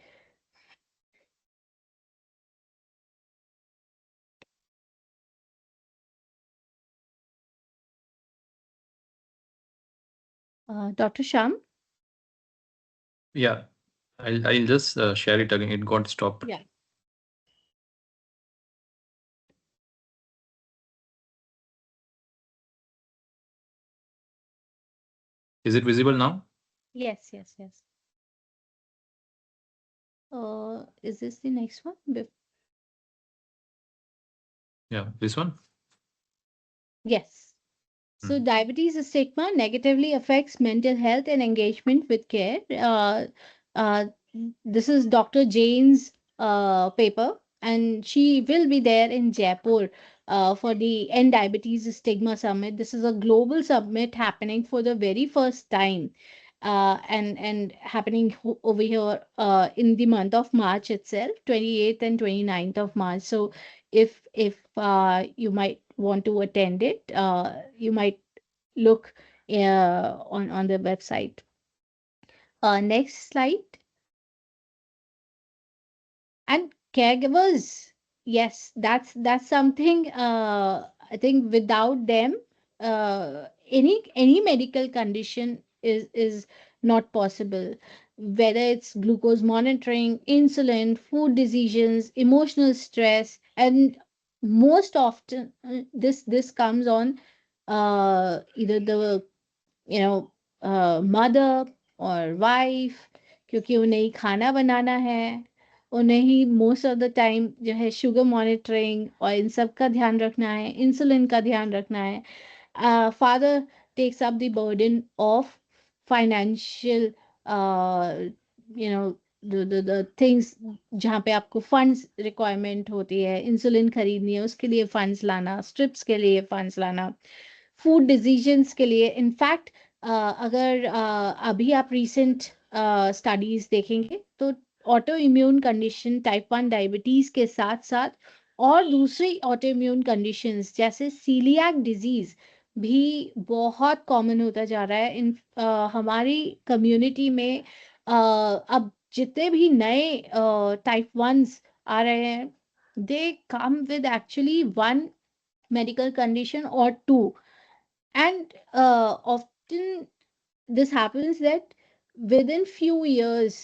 Dr. Sham? Yeah, I'll just share it again. It got stopped. Yeah. Is it visible now? Yes. Is this the next one? Yeah, this one. Yes. So diabetes stigma negatively affects mental health and engagement with care. This is Dr. Jane's paper, and she will be there in Jaipur for the End Diabetes Stigma Summit. This is a global summit happening for the very first time. and happening over here in the month of March itself, 28th and 29th of March. So if you might want to attend it, you might look on the website. Next slide. And caregivers, yes, that's something, I think without them, any medical condition is not possible, whether it's glucose monitoring, insulin, food decisions, emotional stress, and most often this comes on either the mother और wife, क्योंकि उन्हें ही खाना बनाना है, उन्हें ही most of the time जो है sugar monitoring और इन सब का ध्यान रखना है, इंसुलिन का ध्यान रखना है. Father takes up the burden of financial, the things जहाँ पे आपको फंड्स रिक्वायरमेंट होती है, इंसुलिन खरीदनी है, उसके लिए फंड्स लाना, स्ट्रिप्स के लिए फंड्स लाना, फूड डिसीजंस के लिए. इनफैक्ट अगर अभी आप रिसेंट स्टडीज देखेंगे तो auto immune condition, type 1 diabetes के साथ साथ और दूसरी ऑटो इम्यून कंडीशंस जैसे सीलियाक डिजीज भी बहुत कॉमन होता जा रहा है. इन हमारी कम्युनिटी में अब जितने भी नए टाइप 1s आ रहे हैं, they come with actually 1 medical condition or 2. And often this happens that within few years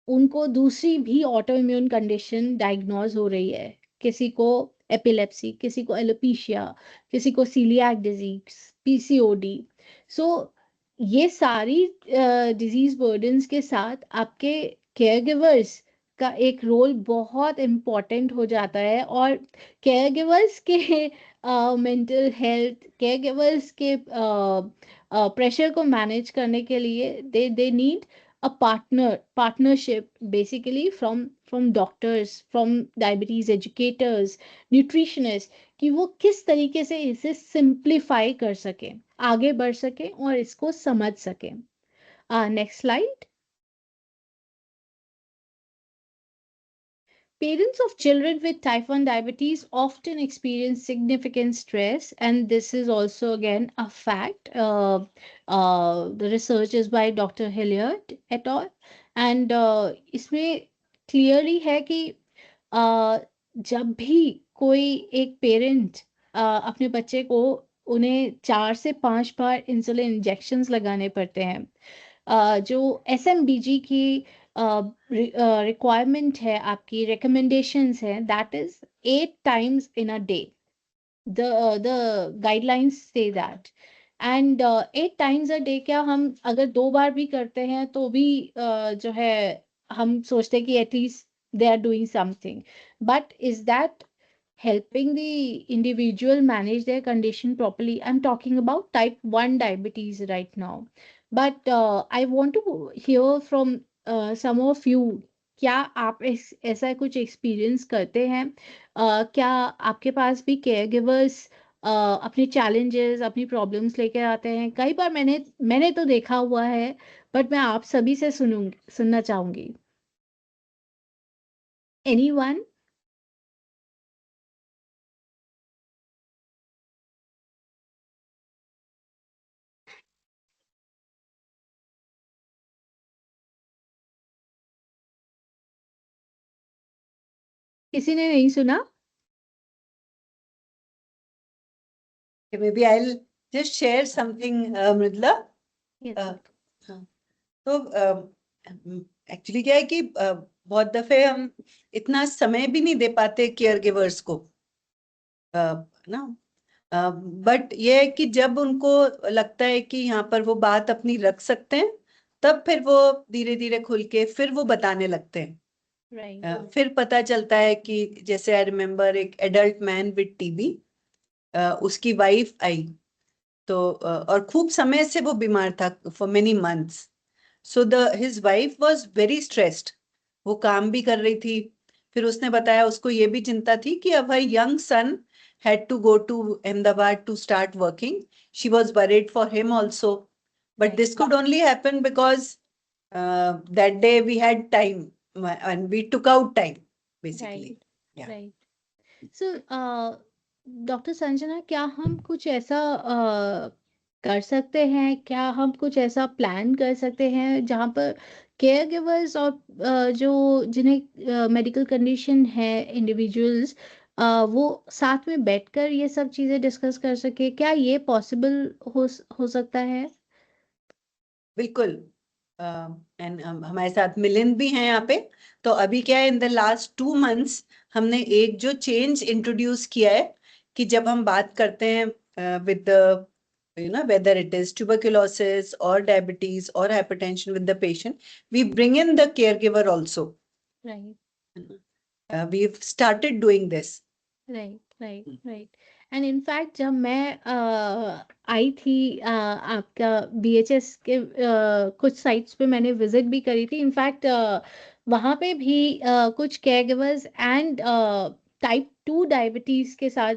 उनको दूसरी भी ऑटो इम्यून कंडीशन डायग्नोज हो रही है. किसी को एपिलेप्सी, किसी को एलोपेशिया, किसी को सीलियाक डिजीज, पीसीओडी. सो ये सारी डिजीज बर्डन्स के साथ आपके केयरगिवर्स का एक रोल बहुत इम्पॉर्टेंट हो जाता है. और केयरगिवर्स के मेंटल हेल्थ, केयरगिवर्स के प्रेशर को मैनेज करने के लिए they need a partnership basically from doctors, from diabetes educators, nutritionists, कि वो किस तरीके से इसे सिंप्लीफाई कर सके, आगे बढ़ सके और इसको समझ सके. Next slide. Parents of children with type 1 diabetes often experience significant stress, and this is also again a fact. The research is by Dr. Hilliard et al. And इसमें clearly है कि जब भी कोई एक पेरेंट अपने बच्चे को, उन्हें 4 से 5 बार इंसुलिन इंजेक्शंस लगाने पड़ते हैं. जो SMBG की रिक्वायरमेंट है, आपकी रिकमेंडेशंस है, that is 8 times in a day. The guidelines say that. And 8 times a day क्या हम अगर 2 बार भी करते हैं तो भी जो है हम सोचते हैं कि at least they are doing something. But is that helping the individual manage their condition properly? I'm talking about type 1 diabetes right now. But I want to hear from some of you. क्या आप ऐसा कुछ experience करते हैं? क्या आपके पास भी care givers अपने चैलेंजेस, अपनी प्रॉब्लम्स लेकर आते हैं? कई बार मैंने तो देखा हुआ है, बट मैं आप सभी से सुनना चाहूंगी. एनीवन? किसी ने नहीं सुना? Maybe I'll just share something, Mridula. Yes. तो एक्चुअली क्या है कि बहुत दफे हम इतना समय भी नहीं दे पाते केयर गिवर्स को, ना. बट ये है कि जब उनको लगता है कि यहाँ पर वो बात अपनी रख सकते हैं, तब फिर वो धीरे धीरे खुल के फिर वो बताने लगते हैं. Right. फिर पता चलता है कि जैसे आई रिमेम्बर एक एडल्ट मैन विद टीबी, उसकी वाइफ आई तो और खूब समय से वो बीमार था, for many months. So his wife was very stressed. वो काम भी कर रही थी. फिर उसने बताया उसको ये भी चिंता थी कि अब हर young son had to go to Ahmedabad to start working. She was worried for him also. But this could only happen because that day we had time and we took out time, basically. Yeah. Right. So, doctor Sanjana, क्या हम कुछ ऐसा कर सकते हैं, क्या हम कुछ ऐसा प्लान कर सकते हैं जहाँ पर केयर गिवर्स और जो जिन्हें मेडिकल कंडीशन है, इंडिविजुअल्स, वो साथ में बैठकर ये सब चीज़ें डिस्कस कर सके? क्या ये पॉसिबल हो सकता है? बिल्कुल। एंड हमारे साथ मिलिंद भी हैं यहाँ पे। तो अभी क्या है, इन द लास्ट 2 months हमने एक जो चेंज इंट्रोड्यूस किया है कि जब हम बात करते हैं with the whether it is tuberculosis or diabetes or hypertension with the patient, we bring in the caregiver also. Right. We've started doing this. Right. And in fact जब मैं आई थी आपका BHS के कुछ साइट्स पे मैंने विजिट भी करी थी। इनफैक्ट वहाँ पे भी कुछ care givers and type 2 diabetes के साथ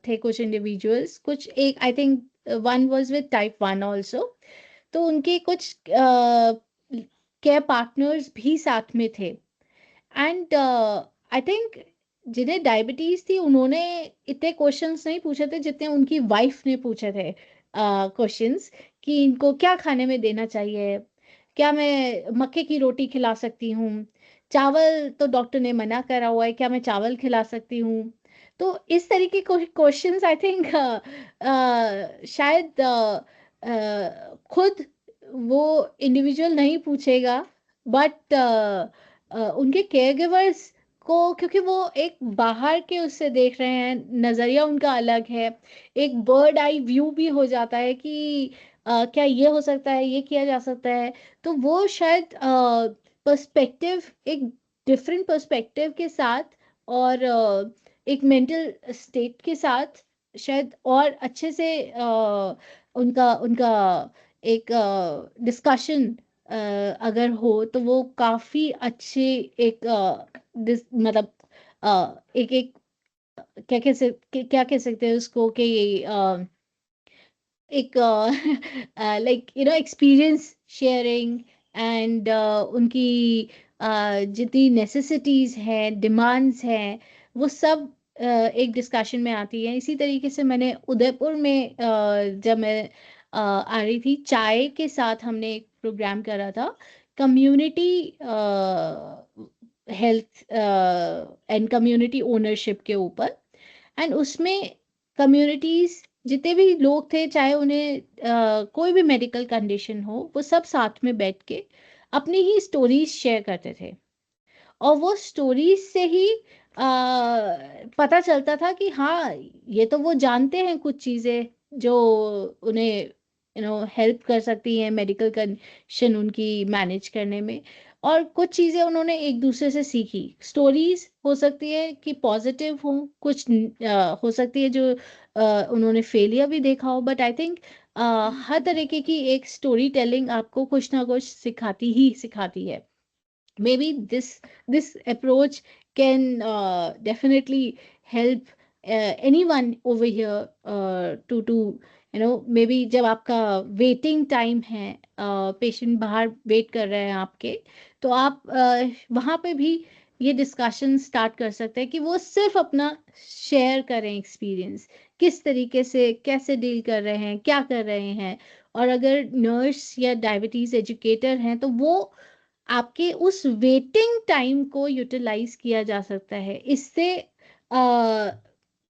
थे कुछ इंडिविजुअल्स, कुछ एक I think one was with type 1 also. तो उनके कुछ केयर पार्टनर्स भी साथ में थे। एंड आई थिंक जिन्हें डायबिटीज थी उन्होंने इतने क्वेश्चंस नहीं पूछे थे जितने उनकी वाइफ ने पूछे थे क्वेश्चंस, कि इनको क्या खाने में देना चाहिए, क्या मैं मक्के की रोटी खिला सकती हूँ, चावल तो डॉक्टर ने मना करा हुआ है, क्या मैं चावल खिला सकती हूँ। तो इस तरीके के क्वेश्चंस आई थिंक शायद खुद वो इंडिविजुअल नहीं पूछेगा, बट उनके केयर गिवर्स को, क्योंकि वो एक बाहर के उससे देख रहे हैं, नजरिया उनका अलग है, एक बर्ड आई व्यू भी हो जाता है कि क्या ये हो सकता है, ये किया जा सकता है। तो वो शायद पर्सपेक्टिव, एक डिफरेंट पर्सपेक्टिव के साथ और एक मेंटल स्टेट के साथ शायद और अच्छे से उनका उनका एक डिस्कशन अगर हो तो वो काफी अच्छे एक मतलब एक एक क्या कह सकते हैं उसको कि एक लाइक एक्सपीरियंस शेयरिंग एंड उनकी जितनी नेसेसिटीज हैं, डिमांड्स हैं, वो सब एक डिस्कशन में आती है। इसी तरीके से मैंने उदयपुर में जब मैं आ रही थी, चाय के साथ हमने एक प्रोग्राम करा था, community health and community ownership के ऊपर। एंड उसमें कम्युनिटीज जितने भी लोग थे, चाहे उन्हें कोई भी मेडिकल कंडीशन हो, वो सब साथ में बैठ के अपनी ही स्टोरीज शेयर करते थे। और वो स्टोरीज से ही पता चलता था कि हाँ, ये तो वो जानते हैं कुछ चीज़ें जो उन्हें हेल्प कर सकती हैं मेडिकल कंडीशन उनकी मैनेज करने में। और कुछ चीज़ें उन्होंने एक दूसरे से सीखी। स्टोरीज हो सकती है कि पॉजिटिव हो, कुछ हो सकती है जो उन्होंने फेलियर भी देखा हो, बट आई थिंक हर तरीके की एक स्टोरी टेलिंग आपको कुछ ना कुछ सिखाती है। Maybe this approach can definitely help anyone over here to maybe जब आपका वेटिंग टाइम है, पेशेंट बाहर वेट कर रहे हैं आपके, तो आप वहाँ पे भी ये डिस्कशन स्टार्ट कर सकते हैं कि वो सिर्फ अपना शेयर करें एक्सपीरियंस, किस तरीके से कैसे डील कर रहे हैं, क्या कर रहे हैं। और अगर नर्स या डायबिटीज एजुकेटर हैं तो वो आपके उस वेटिंग टाइम को यूटिलाइज किया जा सकता है। इससे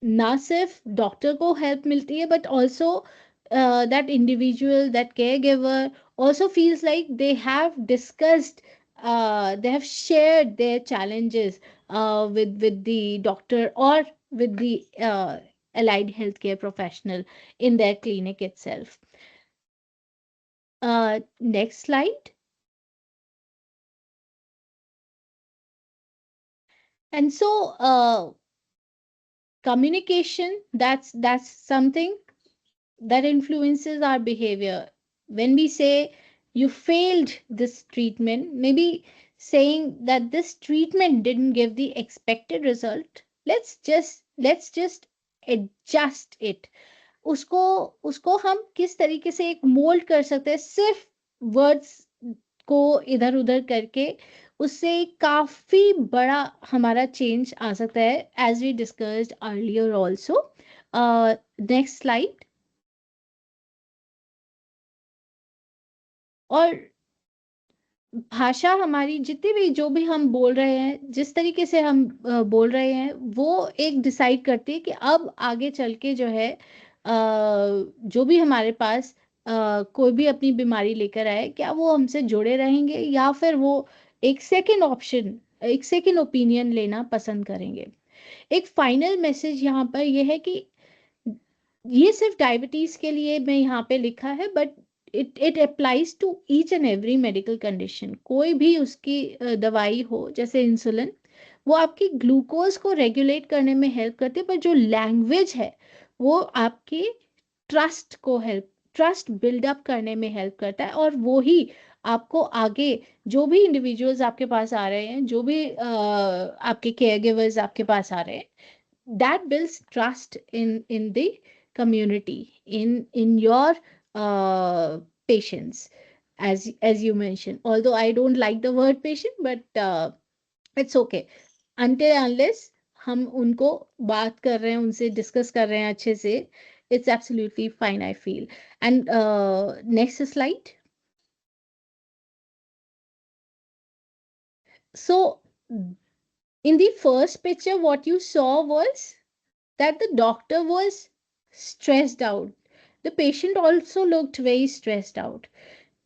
ना सिर्फ डॉक्टर को हेल्प मिलती है, but also that individual, that care giver also feels like they have discussed, they have shared their challenges with the doctor or with the allied healthcare professional in their clinic itself. Next slide. And so communication, that's something that influences our behavior. When we say you failed this treatment, maybe saying that this treatment didn't give the expected result, let's just adjust it. उसको हम किस तरीके से एक mould कर सकते हैं, सिर्फ वर्ड्स को इधर उधर करके उससे काफी बड़ा हमारा चेंज आ सकता है, as we discussed earlier also. Next slide. और भाषा हमारी जितनी भी जो भी हम बोल रहे हैं, जिस तरीके से हम बोल रहे हैं, वो एक डिसाइड करती है कि अब आगे चल के जो है जो भी हमारे पास कोई भी अपनी बीमारी लेकर आए, क्या वो हमसे जुड़े रहेंगे या फिर वो एक सेकंड ऑप्शन, एक सेकंड ओपिनियन लेना पसंद करेंगे. एक फाइनल मैसेज यहाँ पर ये है कि ये सिर्फ डायबिटीज के लिए मैं यहाँ पे लिखा है, but it applies to each and every medical condition. कोई भी उसकी दवाई हो, जैसे इंसुलिन, वो आपकी ग्लूकोज को रेगुलेट करने में हेल्प करती है, पर जो लैंग्वेज है वो आपके ट्रस्ट बिल्डअप करने में हेल्प करता है. और वो ही आपको आगे जो भी इंडिविजुअल्स आपके पास आ रहे हैं, जो भी आपके केयर गिवर्स आपके पास आ रहे हैं, that builds trust in the community, in your patients, as you mentioned. Although I don't like the word patient, but it's okay until unless हम उनको बात कर रहे हैं, उनसे डिस्कस कर रहे हैं अच्छे से, it's absolutely fine, I feel. And next slide. So in the first picture, what you saw was that the doctor was stressed out. The patient also looked very stressed out.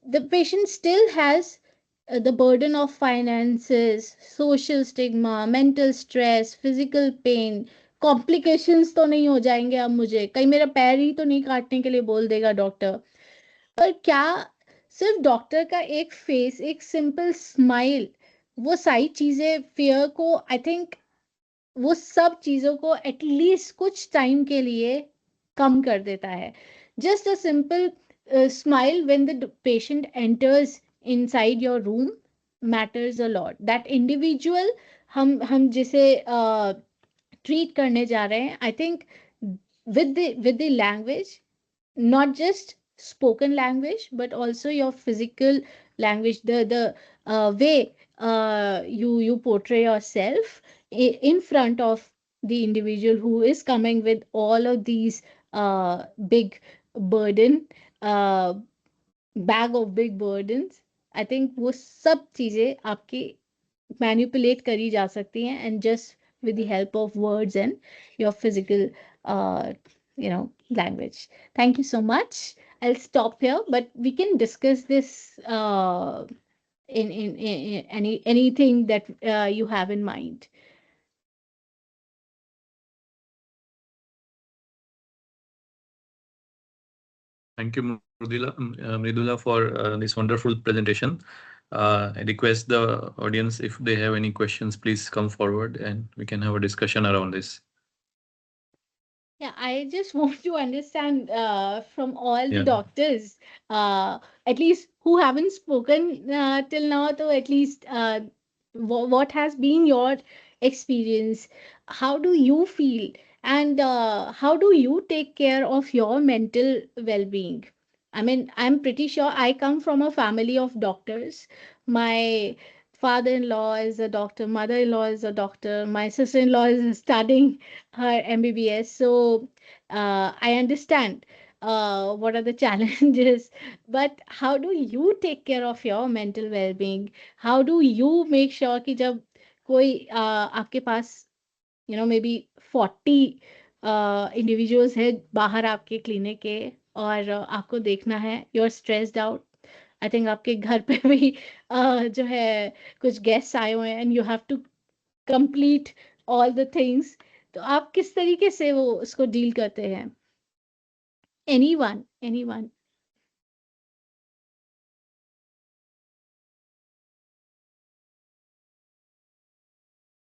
The patient still has the burden of finances, social stigma, mental stress, physical pain. Complications तो नहीं हो जाएंगे अब मुझे, कहीं मेरा पैर ही तो नहीं काटने के लिए बोल देगा डॉक्टर. पर क्या सिर्फ डॉक्टर का एक फेस, एक सिंपल स्माइल, वो सारी चीजें फियर को, आई थिंक वो सब चीजों को एटलीस्ट कुछ टाइम के लिए कम कर देता है. Just a simple smile when the patient enters inside your room matters a lot. That individual हम जिसे ट्रीट करने जा रहे हैं, I think with the language, not just spoken language but also your physical language, the way you portray yourself in front of the individual who is coming with all of these big burden, uh, bag of big burdens. I think वो सब चीजें आपकी manipulate करी जा सकती हैं, and just with the help of words and your physical language. Thank you so much. I'll stop here, but we can discuss this in anything that you have in mind. Thank you, Mridula, for this wonderful presentation. I request the audience, if they have any questions, please come forward and we can have a discussion around this. Yeah, I just want to understand from all the Yeah. doctors, at least who haven't spoken till now, so at least what has been your experience? How do you feel? And how do you take care of your mental well-being? I mean, I'm pretty sure I come from a family of doctors. My father-in-law is a doctor, mother-in-law is a doctor, my sister-in-law is studying her MBBS. So I understand what are the challenges, but how do you take care of your mental well-being? How do you make sure कि जब कोई आपके पास maybe 40 individuals है बाहर आपके clinic के, और आपको देखना है, you're stressed out. I think आपके घर पे भी जो है कुछ गेस्ट आए हुए हैं, and you have to complete all the things. तो आप किस तरीके से वो उसको डील करते हैं? Anyone.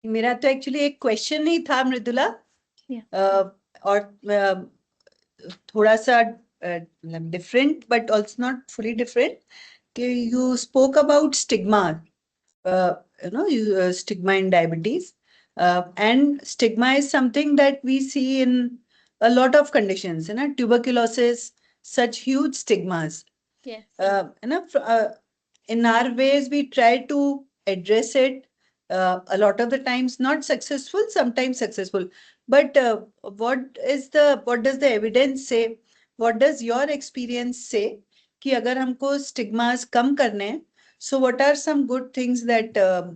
मेरा तो एक्चुअली एक क्वेश्चन ही था मृदुला, और थोड़ा सा different but also not fully different, कि you spoke about stigma, stigma in diabetes, and stigma is something that we see in a lot of conditions, tuberculosis, such huge stigmas. Yes. In our ways, we try to address it. A lot of the times not successful, sometimes successful. But what does the evidence say? What does your experience say? कि अगर हमको stigmas कम करने हैं, so what are some good things that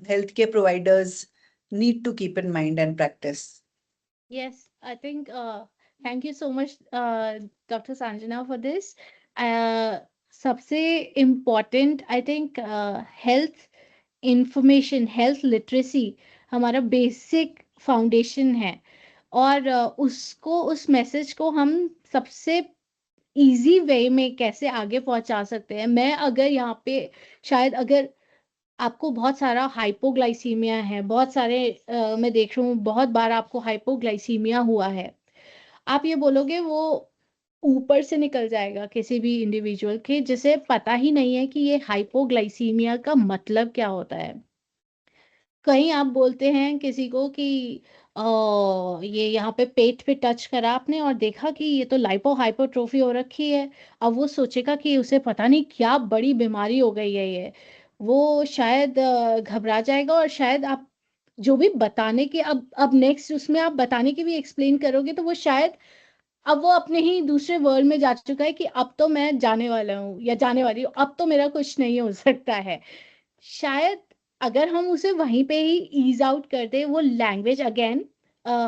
healthcare providers need to keep in mind and practice? Yes, I think thank you so much, Dr. Sanjana, for this. सबसे important, I think health information, health literacy हमारा basic foundation है और उसको उस message को हम सबसे easy way में कैसे आगे पहुंचा सकते हैं. मैं अगर यहाँ पे शायद अगर आपको बहुत सारा हाइपोग्लाइसीमिया है, बहुत सारे मैं देख रहा हूँ बहुत बार आपको हाइपोग्लाइसीमिया हुआ है, आप ये बोलोगे वो ऊपर से निकल जाएगा किसी भी इंडिविजुअल के जिसे पता ही नहीं है कि ये हाइपोग्लाइसीमिया का मतलब क्या होता है. कहीं आप बोलते हैं किसी को कि ये यहाँ पे पेट पे टच करा आपने और देखा कि ये तो हाइपोट्रोफी हो रखी है. अब वो सोचेगा कि उसे पता नहीं क्या बड़ी बीमारी हो गई है ये. वो शायद घबरा जाएगा और शायद आप जो भी बताने की अब नेक्स्ट उसमें आप बताने की भी एक्सप्लेन करोगे तो वो शायद अब वो अपने ही दूसरे वर्ल्ड में जा चुका है कि अब तो मैं जाने वाला हूँ या जाने वाली हूँ, अब तो मेरा कुछ नहीं हो सकता है. शायद अगर हम उसे वहीं पे ही ईज आउट कर दे, वो लैंग्वेज अगेन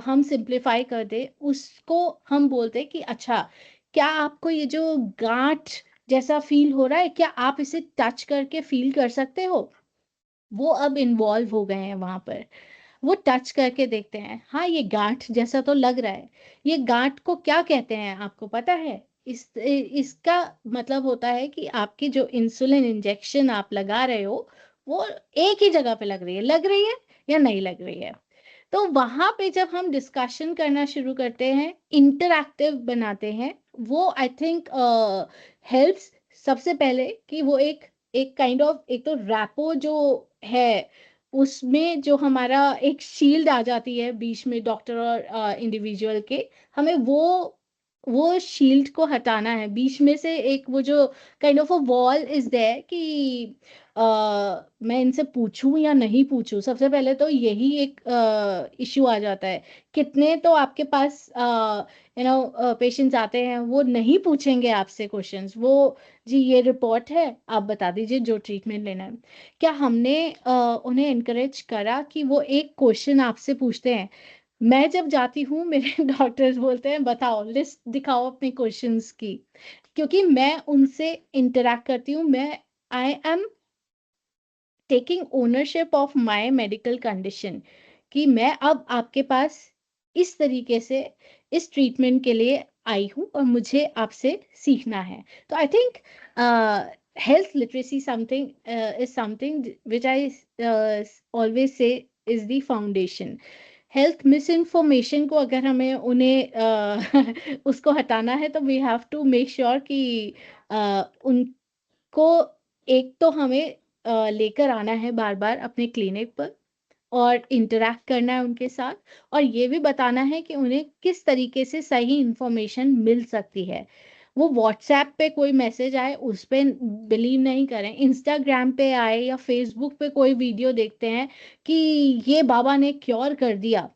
हम सिंप्लीफाई कर दे, उसको हम बोलते कि अच्छा क्या आपको ये जो गांठ जैसा फील हो रहा है, क्या आप इसे टच करके फील कर सकते हो. वो अब इन्वॉल्व हो गए हैं वहां पर. वो टच करके देखते हैं, हाँ ये गांठ जैसा तो लग रहा है. ये गांठ को क्या कहते हैं आपको पता है? इसका मतलब होता है कि आपकी जो इंसुलिन इंजेक्शन आप लगा रहे हो वो एक ही जगह पे लग रही है या नहीं लग रही है. तो वहां पे जब हम डिस्कशन करना शुरू करते हैं, इंटरैक्टिव बनाते हैं, वो आई थिंक हेल्प्स. सबसे पहले कि वो एक काइंड ऑफ एक तो रैपो जो है उसमें जो हमारा एक शील्ड आ जाती है बीच में डॉक्टर और इंडिविजुअल के, हमें वो शील्ड को हटाना है बीच में से. एक वो जो kind of a wall is there कि मैं इनसे पूछूं या नहीं पूछूं. सबसे पहले तो यही एक इश्यू आ जाता है. कितने तो आपके पास पेशेंट्स आते हैं वो नहीं पूछेंगे आपसे क्वेश्चंस. वो जी ये रिपोर्ट है आप बता दीजिए जो ट्रीटमेंट लेना है. क्या हमने उन्हें एनकरेज करा कि वो एक क्वेश्चन आपसे पूछते हैं? मैं जब जाती हूँ मेरे डॉक्टर्स बोलते हैं बताओ लिस्ट दिखाओ अपने क्वेश्चंस की, क्योंकि मैं उनसे इंटरैक्ट करती हूँ. मैं I am taking ownership of my medical condition कि मैं अब आपके पास इस तरीके से इस ट्रीटमेंट के लिए आई हूँ और मुझे आपसे सीखना है. तो I think health literacy something is something which I always say is the foundation. Health misinformation को अगर हमें उन्हें उसको हटाना है तो we have to make sure कि उनको एक तो हमें लेकर आना है बार बार अपने क्लिनिक पर और इंटरैक्ट करना है उनके साथ और ये भी बताना है कि उन्हें किस तरीके से सही इंफॉर्मेशन मिल सकती है. वो व्हाट्सएप पे कोई मैसेज आए उस पे बिलीव नहीं करें. इंस्टाग्राम पे आए या फेसबुक पे कोई वीडियो देखते हैं कि ये बाबा ने क्योर कर दिया,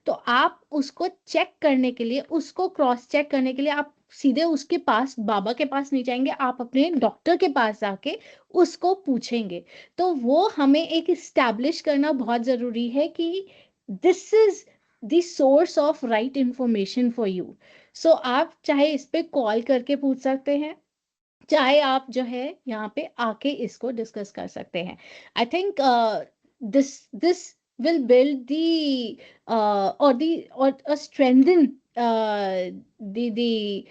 तो आप उसको चेक करने के लिए, उसको क्रॉस चेक करने के लिए आप सीधे उसके पास, बाबा के पास नहीं जाएंगे, आप अपने डॉक्टर के पास जाके उसको पूछेंगे. तो वो हमें एक इस्टेब्लिश करना बहुत जरूरी है कि this is the source of right information for you. So आप चाहे इस पे कॉल करके पूछ सकते हैं, चाहे आप जो है यहाँ पे आके इसको डिस्कस कर सकते हैं. I think this will build or strengthen the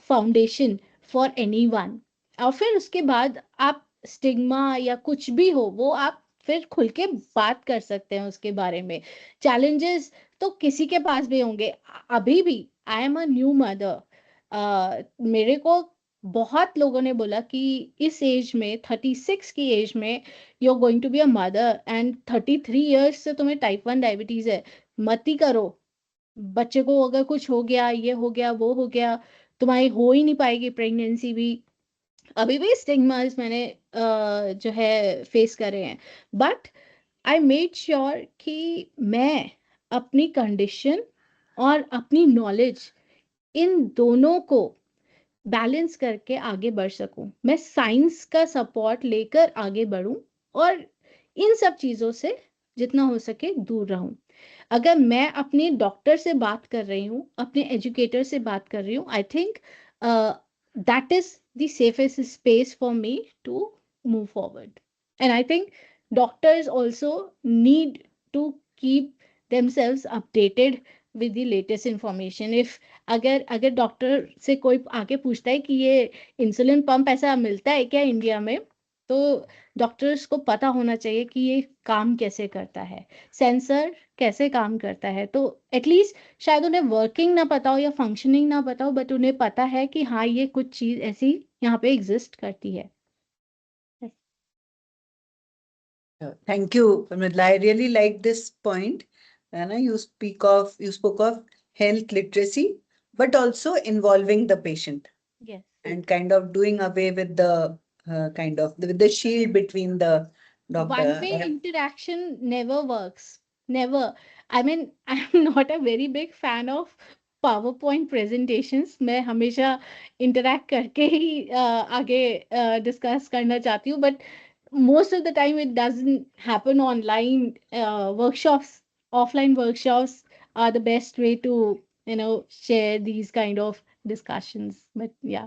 foundation for anyone. और फिर उसके बाद आप स्टिग्मा या कुछ भी हो वो आप फिर खुल के बात कर सकते हैं उसके बारे में. चैलेंजेस तो किसी के पास भी होंगे. अभी भी I am a new mother. मेरे को बहुत लोगों ने बोला कि इस एज में 36 की एज में you are going to be a mother and 33 years से तुम्हें टाइप 1 डायबिटीज है, मत ही करो. बच्चे को अगर कुछ हो गया, ये हो गया, वो हो गया, तुम्हारी हो ही नहीं पाएगी प्रेगनेंसी भी। अभी भी स्टिग्मास मैंने जो है फेस करे हैं, बट आई मेड श्योर कि मैं अपनी कंडीशन और अपनी नॉलेज इन दोनों को बैलेंस करके आगे बढ़ सकूं, मैं साइंस का सपोर्ट लेकर आगे बढ़ूं और इन सब चीज़ों से जितना हो सके दूर रहूं। अगर मैं अपने डॉक्टर से बात कर रही हूँ, अपने एजुकेटर से बात कर रही हूँ, I think that is the safest space for me to move forward. And I think doctors also need to keep themselves updated with the latest information. If अगर डॉक्टर से कोई आके पूछता है कि ये इंसुलिन पंप ऐसा मिलता है क्या इंडिया में, तो डॉक्टर्स को पता होना चाहिए कि ये काम कैसे करता है, सेंसर कैसे काम करता है। तो एटलीस्ट शायद उन्हें वर्किंग ना पता हो या फंक्शनिंग ना पता हो, बट उन्हें पता है कि हाँ ये कुछ चीज ऐसी यहाँ पे एग्जिस्ट करती है। Thank you, Pramila. I really like this point. Anna, you spoke of health literacy, but also involving the patient Yes. and kind of doing away with the with the shield between the doctor. One-way interaction never works. Never. I mean, I'm not a very big fan of PowerPoint presentations. मैं हमेशा interact करके ही आगे discuss करना चाहती हूँ, but most of the time it doesn't happen online. Workshops, offline workshops are the best way to, share these kind of discussions. But yeah.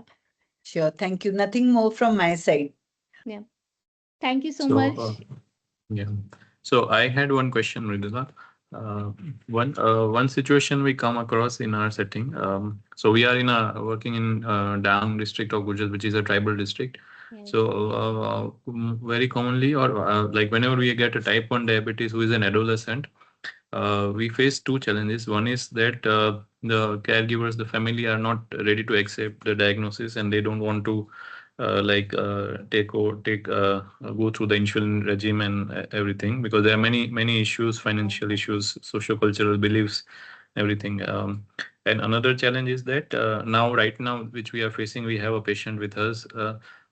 Sure. Thank you. Nothing more from my side. Yeah. Thank you so much. Yeah. So I had one question, Mridula. One situation we come across in our setting. So we are working in Dang district of Gujarat, which is a tribal district. Yes. So very commonly, or like whenever we get a type 1 diabetes who is an adolescent, we face two challenges. One is that the caregivers, the family are not ready to accept the diagnosis, and they don't want to go through the insulin regime and everything, because there are many issues, financial issues, socio-cultural beliefs, everything. And another challenge is that right now, which we are facing, we have a patient with us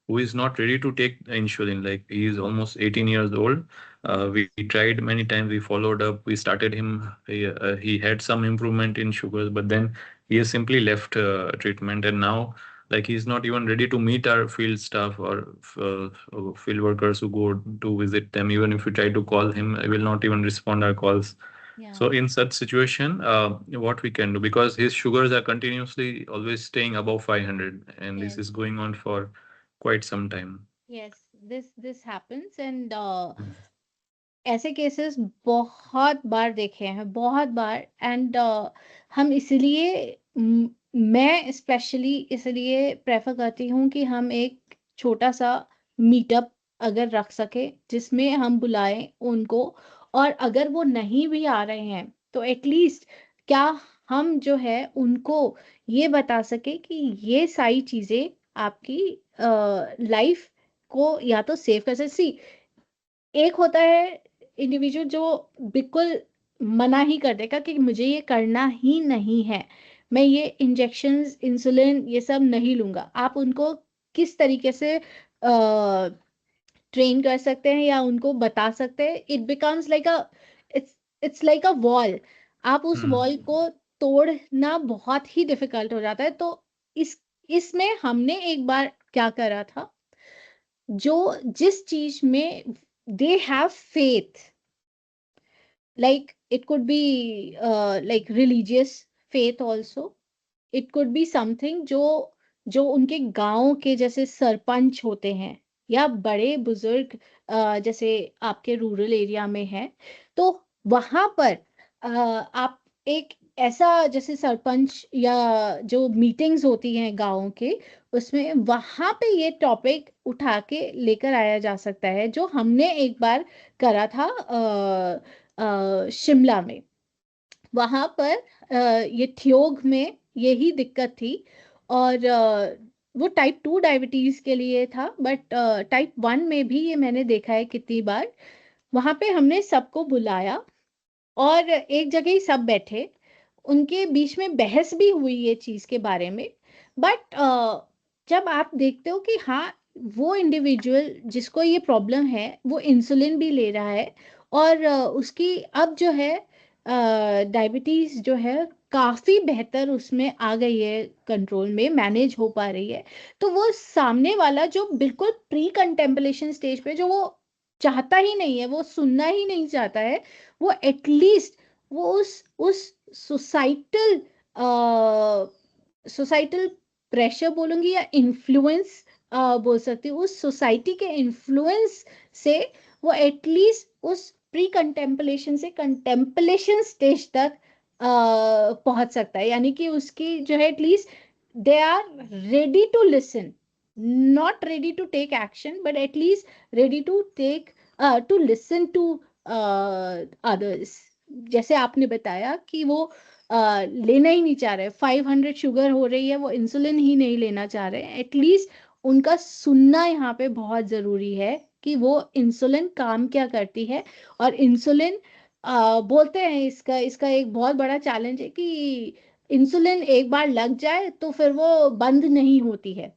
who is not ready to take insulin. Like, he is almost 18 years old. We tried many times. We followed up. We started him. He had some improvement in sugars, but then he has simply left treatment, and now, like, he's not even ready to meet our field staff or field workers who go to visit them. Even if we try to call him, he will not even respond our calls. Yeah. So in such situation, what we can do, because his sugars are continuously always staying above 500, and this Yes. is going on for quite some time. Yes, this happens, and ऐसे cases बहुत बार देखे हैं, बहुत बार। And हम इसलिए मैं specially इसलिए prefer करती हूँ कि हम एक छोटा सा मीटअप अगर रख सके, जिसमें हम बुलाएं उनको, और अगर वो नहीं भी आ रहे हैं तो एटलीस्ट क्या हम जो है उनको ये बता सके कि ये सारी चीजें आपकी लाइफ को या तो सेव कर सकती। एक होता है इंडिविजुअल जो बिल्कुल मना ही कर देगा कि मुझे ये करना ही नहीं है, मैं ये इंजेक्शंस, इंसुलिन, ये सब नहीं लूंगा। आप उनको किस तरीके से ट्रेन कर सकते हैं या उनको बता सकते हैं, it becomes like it's like a wall. आप उस वॉल को तोड़ना बहुत ही डिफिकल्ट हो जाता है। तो इसमें हमने एक बार क्या करा था, जो जिस चीज में they have faith, like it could be like religious faith also, it could be something जो उनके गांव के जैसे सरपंच होते हैं या बड़े बुजुर्ग जैसे आपके रूरल एरिया में है, तो वहां पर आप एक ऐसा जैसे सरपंच या जो मीटिंग्स होती हैं गाँव के, उसमें वहां पे ये टॉपिक उठा के लेकर आया जा सकता है, जो हमने एक बार करा था शिमला में। वहां पर ये ठियोग में यही दिक्कत थी, और वो टाइप 2 डायबिटीज के लिए था, बट टाइप 1 में भी ये मैंने देखा है कितनी बार। वहां पे हमने सबको बुलाया और एक जगह ही सब बैठे, उनके बीच में बहस भी हुई ये चीज़ के बारे में। बट जब आप देखते हो कि हाँ, वो इंडिविजुअल जिसको ये प्रॉब्लम है वो इंसुलिन भी ले रहा है और उसकी अब जो है डायबिटीज़ जो है काफ़ी बेहतर उसमें आ गई है, कंट्रोल में मैनेज हो पा रही है। तो वो सामने वाला जो बिल्कुल प्री कंटेम्पलेशन स्टेज पे, जो वो चाहता ही नहीं है, वो सुनना ही नहीं चाहता है, वो एटलीस्ट वो उस सोसाइटल सोसाइटल प्रेशर बोलूंगी या इन्फ्लुएंस बोल सकती हूँ, उस सोसाइटी के इन्फ्लुएंस से वो एटलीस्ट उस प्री कंटेम्पलेशन से कंटेम्पलेशन स्टेज तक पहुंच सकता है। यानी कि उसकी जो है at least they are ready to listen, not ready to take action, but at least ready to take to listen to others। जैसे आपने बताया कि वो लेना ही नहीं चाह रहे, 500 शुगर हो रही है, वो इंसुलिन ही नहीं लेना चाह रहे, एटलीस्ट उनका सुनना यहाँ पे बहुत जरूरी है कि वो इंसुलिन काम क्या करती है। और इंसुलिन बोलते हैं इसका एक बहुत बड़ा चैलेंज है कि इंसुलिन एक बार लग जाए तो फिर वो बंद नहीं होती है।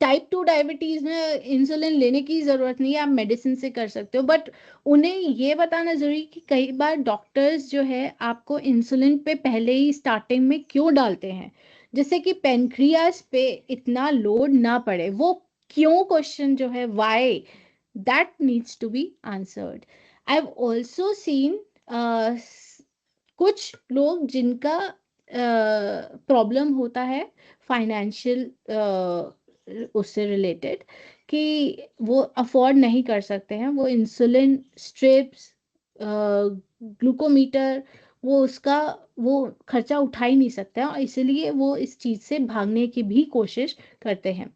टाइप 2 डायबिटीज में इंसुलिन लेने की जरूरत नहीं है, आप मेडिसिन से कर सकते हो। बट उन्हें ये बताना जरूरी कि कई बार डॉक्टर्स जो है आपको इंसुलिन पे पहले ही स्टार्टिंग में क्यों डालते हैं, जिससे कि पेनक्रियास पे इतना लोड ना पड़े। वो क्यों क्वेश्चन जो है, why, that needs to be answered. I have also seen कुछ लोग जिनका प्रॉब्लम होता है फाइनेंशियल उससे रिलेटेड, कि वो अफोर्ड नहीं कर सकते हैं, वो इंसुलिन स्ट्रिप्स, ग्लूकोमीटर, वो खर्चा उठा ही नहीं सकते हैं और इसलिए वो इस चीज़ से भागने की भी कोशिश करते हैं।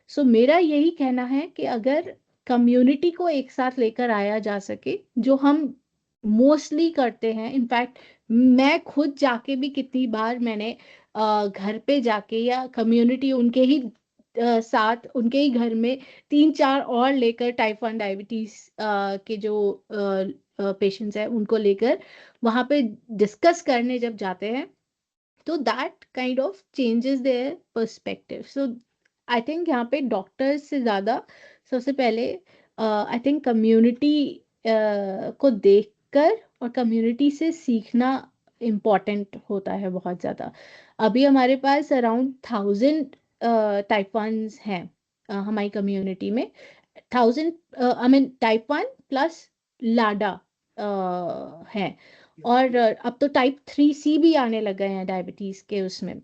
सो मेरा यही कहना है कि अगर कम्युनिटी को एक साथ लेकर आया जा सके, जो हम मोस्टली करते हैं, इनफैक्ट मैं खुद जाके भी कितनी बार मैंने घर पे जाके या कम्युनिटी उनके ही साथ उनके ही घर में 3-4 और लेकर टाइप 1 डायबिटीज के जो पेशेंट्स हैं उनको लेकर वहां पे डिस्कस करने जब जाते हैं, तो that kind of changes their perspective. So I think यहाँ पे डॉक्टर्स से ज़्यादा सबसे पहले आई थिंक कम्युनिटी को देखकर और कम्युनिटी से सीखना इम्पॉर्टेंट होता है बहुत ज़्यादा। अभी हमारे पास अराउंड 1000 टाइप 1 हैं हमारी कम्युनिटी में। 1000 आई मीन टाइप 1 प्लस लाडा है, और अब तो टाइप 3C भी आने लग गए हैं डायबिटीज के उसमें।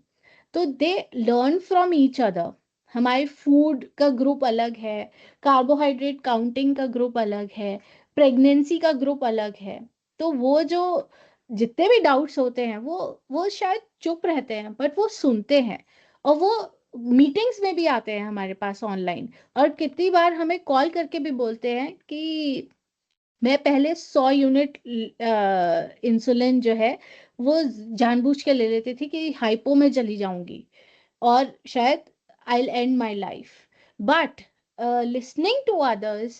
तो they learn from each other. हमारे फूड का ग्रुप अलग है, कार्बोहाइड्रेट काउंटिंग का ग्रुप अलग है, प्रेगनेंसी का ग्रुप अलग है। तो वो जो जितने भी डाउट्स होते हैं वो शायद चुप रहते हैं, बट वो सुनते हैं और वो मीटिंग्स में भी आते हैं हमारे पास ऑनलाइन। और कितनी बार हमें कॉल करके भी बोलते हैं कि मैं पहले 100 यूनिट इंसुलिन जो है वो जानबूझ के ले लेती थी कि हाइपो में चली जाऊंगी और शायद I'll end my life. But listening to others,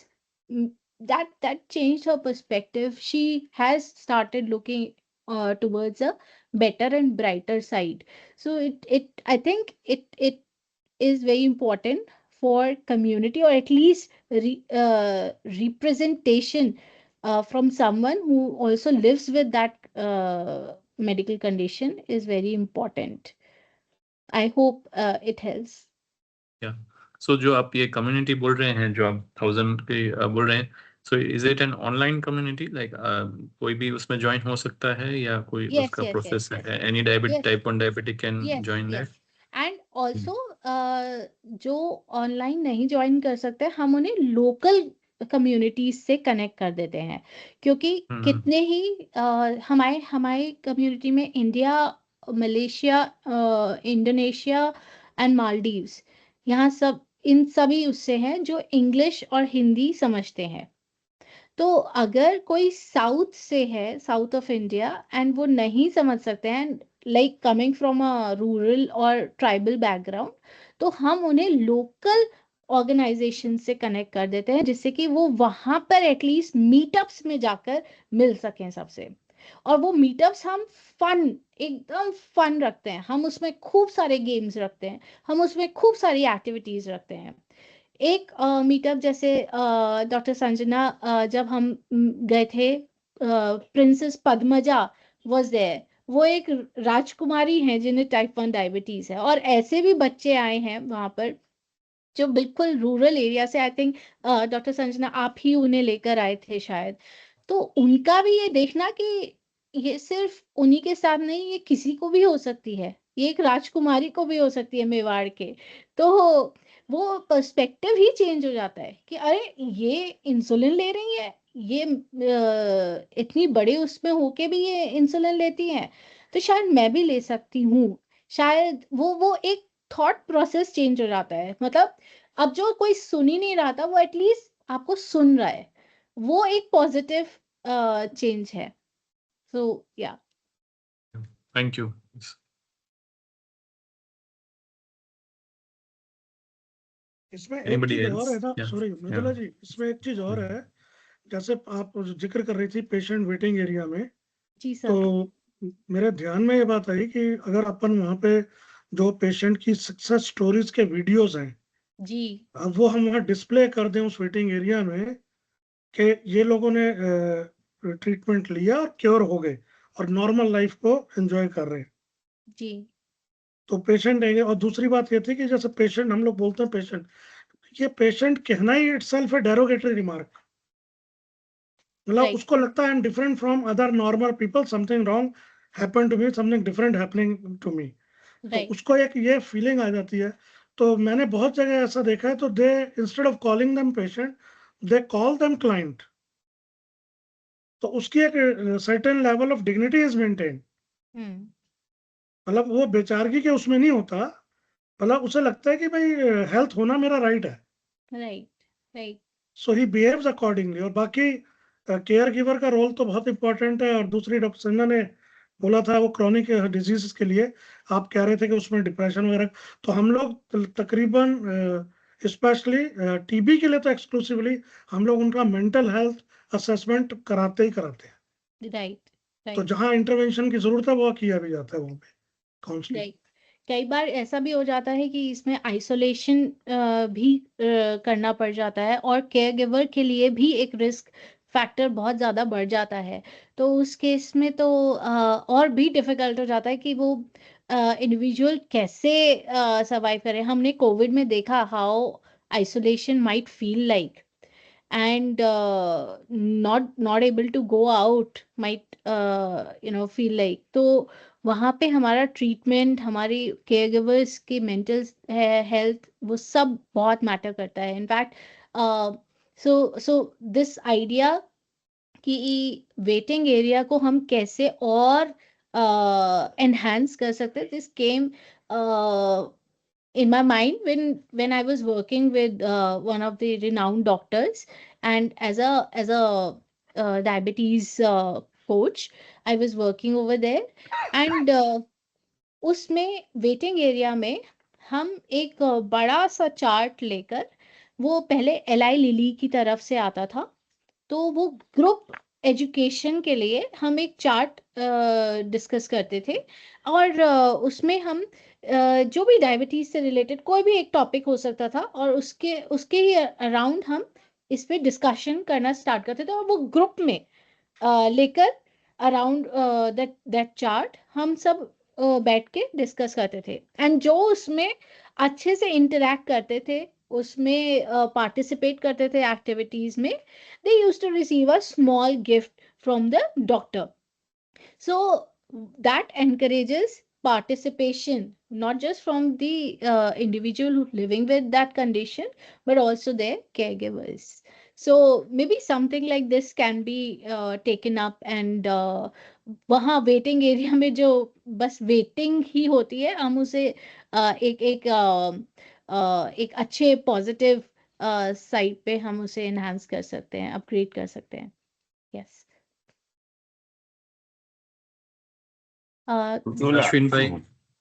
that changed her perspective. She has started looking towards a better and brighter side. So I think it is very important for community, or at least representation from someone who also lives with that medical condition is very important. I hope it helps. सो जो आप ये community बोल रहे हैं, जो आप 1000 के बोल रहे हैं, so is it an online community, like कोई भी उसमें ज्वाइन हो सकता है या कोई उसका प्रोसेस है? Any diabetic type 1 diabetic can join that? And also जो ऑनलाइन नहीं ज्वाइन कर सकते, हम उन्हें लोकल कम्युनिटीज से कनेक्ट कर देते हैं, क्योंकि कितने ही हमारे कम्युनिटी में India, Malaysia, Indonesia and Maldives, यहाँ सब इन सभी उससे हैं जो इंग्लिश और हिंदी समझते हैं। तो अगर कोई साउथ से है, साउथ ऑफ इंडिया, एंड वो नहीं समझ सकते हैं, like coming from a rural और ट्राइबल बैकग्राउंड, तो हम उन्हें लोकल ऑर्गेनाइजेशन से कनेक्ट कर देते हैं, जिससे कि वो वहां पर एटलीस्ट मीटअप्स में जाकर मिल सकें सबसे। और वो मीटअप्स हम एकदम फन रखते हैं, हम उसमें खूब सारे गेम्स रखते हैं, हम उसमें खूब सारी एक्टिविटीज रखते हैं। एक मीटअप जैसे डॉक्टर संजना जब हम गए थे, प्रिंसेस पद्मजा वाज देयर, वो एक राजकुमारी हैं जिन्हें टाइप 1 डायबिटीज है, और ऐसे भी बच्चे आए हैं वहां पर जो बिल्कुल रूरल एरिया से, आई थिंक डॉक्टर संजना आप ही उन्हें लेकर आए थे शायद। तो उनका भी ये देखना कि ये सिर्फ उन्हीं के साथ नहीं, ये किसी को भी हो सकती है, ये एक राजकुमारी को भी हो सकती है मेवाड़ के। तो वो पर्सपेक्टिव ही चेंज हो जाता है कि अरे ये इंसुलिन ले रही है, ये इतनी बड़े उसमें होके भी ये इंसुलिन लेती हैं, तो शायद मैं भी ले सकती हूँ। शायद वो एक थॉट प्रोसेस चेंज हो जाता है। मतलब अब जो कोई सुन ही नहीं रहा था वो एटलीस्ट आपको सुन रहा है, वो एक पॉजिटिव चेंज है। सो या थैंक यू। इसमें एक Anybody चीज और else? है ना, Yeah. सॉरी मृदुला जी, इसमें एक चीज और है। जैसे आप जिक्र कर रही थी पेशेंट वेटिंग एरिया में, जी सर। तो मेरे ध्यान में ये बात आई कि अगर अपन वहाँ पे जो पेशेंट की सक्सेस स्टोरीज के वीडियोस हैं, जी अब वो हम वहाँ डिस्प्ले कर दें उस वेटिंग एरिया में कि ये लोगों ने ट्रीटमेंट लिया और क्योर हो गए और नॉर्मल लाइफ को एंजॉय कर रहे हैं, जी तो पेशेंट आएंगे। और दूसरी बात ये थी कि जैसे पेशेंट, हम लोग बोलते हैं पेशेंट, ये पेशेंट कहना ही इटसेल्फ है डेरोगेटरी रिमार्क। मतलब राइट उसको लगता है I am different from other normal people, something wrong happen to me, something different happening to me. तो राइट उसको एक ये फीलिंग आ जाती है। तो मैंने बहुत जगह ऐसा देखा है, तो they instead of calling them patient, they call them client. तो उसकी एक certain level of dignity is maintain. Hmm मतलब वो बेचारगी के उसमें नहीं होता, मतलब उसे लगता है कि भाई हेल्थ होना मेरा राइट है। Right right so he behaves accordingly. और बाकी केयर गिवर का रोल तो बहुत इंपॉर्टेंट है। और दूसरी डॉक्टर संजना ने बोला था वो क्रॉनिक डिजीज के लिए, आप कह रहे थे कि उसमें डिप्रेशन वगैरह, तो हम लोग तकरीबन स्पेशली टीबी के लिए तो एक्सक्लूसिवली हम लोग उनका मेंटल हेल्थ असेसमेंट कराते ही कराते हैं। राइट तो राइट जहाँ इंटरवेंशन की जरूरत है वो किया भी जाता है वहाँ पे काउंसलिंग। राइट। कई बार ऐसा भी हो जाता है कि इसमें आइसोलेशन भी करना पड़ जाता है, और केयर गिवर के लिए भी एक रिस्क फैक्टर बहुत ज़्यादा बढ़ जाता है। तो उस केस में तो और भी डिफिकल्ट हो जाता है कि वो इंडिविजुअल कैसे सर्वाइव करे। हमने कोविड में देखा how isolation might feel like, and not able to go out might feel like। तो वहाँ पे हमारा ट्रीटमेंट, हमारी केयर गिवर्स की मेंटल हेल्थ, वो सब बहुत मैटर करता है। इनफैक्ट सो दिस आइडिया कि वेटिंग एरिया को हम कैसे और एनहांस कर सकते हैं, this came in my mind when I was working with one of the renowned doctors, and as a diabetes coach, I was working over there, and उसमें waiting area में हम एक बड़ा सा चार्ट लेकर, वो पहले एलाई लिली की तरफ से आता था, तो वो ग्रुप एजुकेशन के लिए हम एक चार्ट डिस्कस करते थे, और उसमें हम जो भी डायबिटीज से रिलेटेड कोई भी एक टॉपिक हो सकता था, और उसके उसके ही अराउंड हम इस पे डिस्कशन करना स्टार्ट करते थे, और वो ग्रुप में लेकर अराउंड दैट दैट चार्ट हम सब बैठ के डिस्कस करते थे। एंड जो उसमें अच्छे से इंटरेक्ट करते थे, उसमें पार्टिसिपेट करते थे एक्टिविटीज में, they used to receive a small gift from the doctor. So that encourages participation, not just from the individual who living with that condition, but also their caregivers. So maybe something like this can be taken up, and वहाँ waiting area में जो बस waiting ही होती है, हम उसे एक अच्छे पॉजिटिव साइड पे हम उसे एनहांस कर सकते हैं, अपग्रेड कर सकते हैं। यस अश्विन भाई,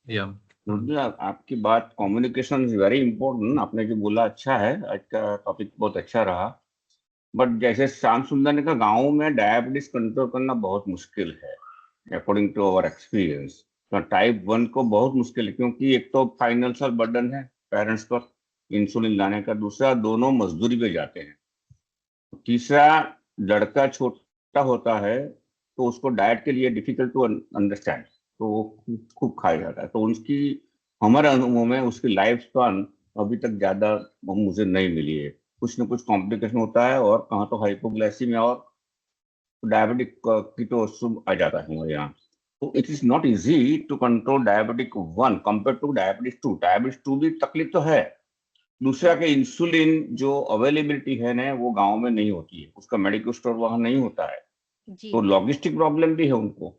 या मृदुला, आपकी बात कम्युनिकेशन इज वेरी इंपॉर्टेंट। आपने जो बोला अच्छा है, आज का टॉपिक बहुत अच्छा रहा। बट जैसे श्याम सुंदर ने कहा, गाँव में डायबिटीज कंट्रोल करना बहुत मुश्किल है, अकॉर्डिंग टू अवर एक्सपीरियंस। तो टाइप 1 को बहुत मुश्किल है, क्योंकि एक तो फाइनेंशियल बर्डन है पेरेंट्स पर इंसुलिन लाने का, दूसरा दोनों मजदूरी पे जाते हैं, तीसरा लड़का छोटा होता है तो उसको डाइट के लिए डिफिकल्ट टू अंडरस्टैंड, तो वो खूब खाया जाता है। तो उसकी, हमारे अनुभव में उसकी लाइफ स्पान अभी तक ज्यादा मुझे नहीं मिली है। कुछ ना कुछ कॉम्प्लिकेशन होता है, और कहाँ तो हाइपोग्लाइसीमिया और डायबिटिक कीटोसिस आ जाता है हमारे यहाँ। तो it is not easy to control diabetic 1 compare to diabetes 2। Diabetes 2 भी तकलीफ तो है। दूसरा के इंसुलिन जो अवेलेबिलिटी है ना, वो गांव में नहीं होती है, उसका मेडिकल स्टोर वहां नहीं होता है, जी तो लॉजिस्टिक प्रॉब्लम भी है उनको,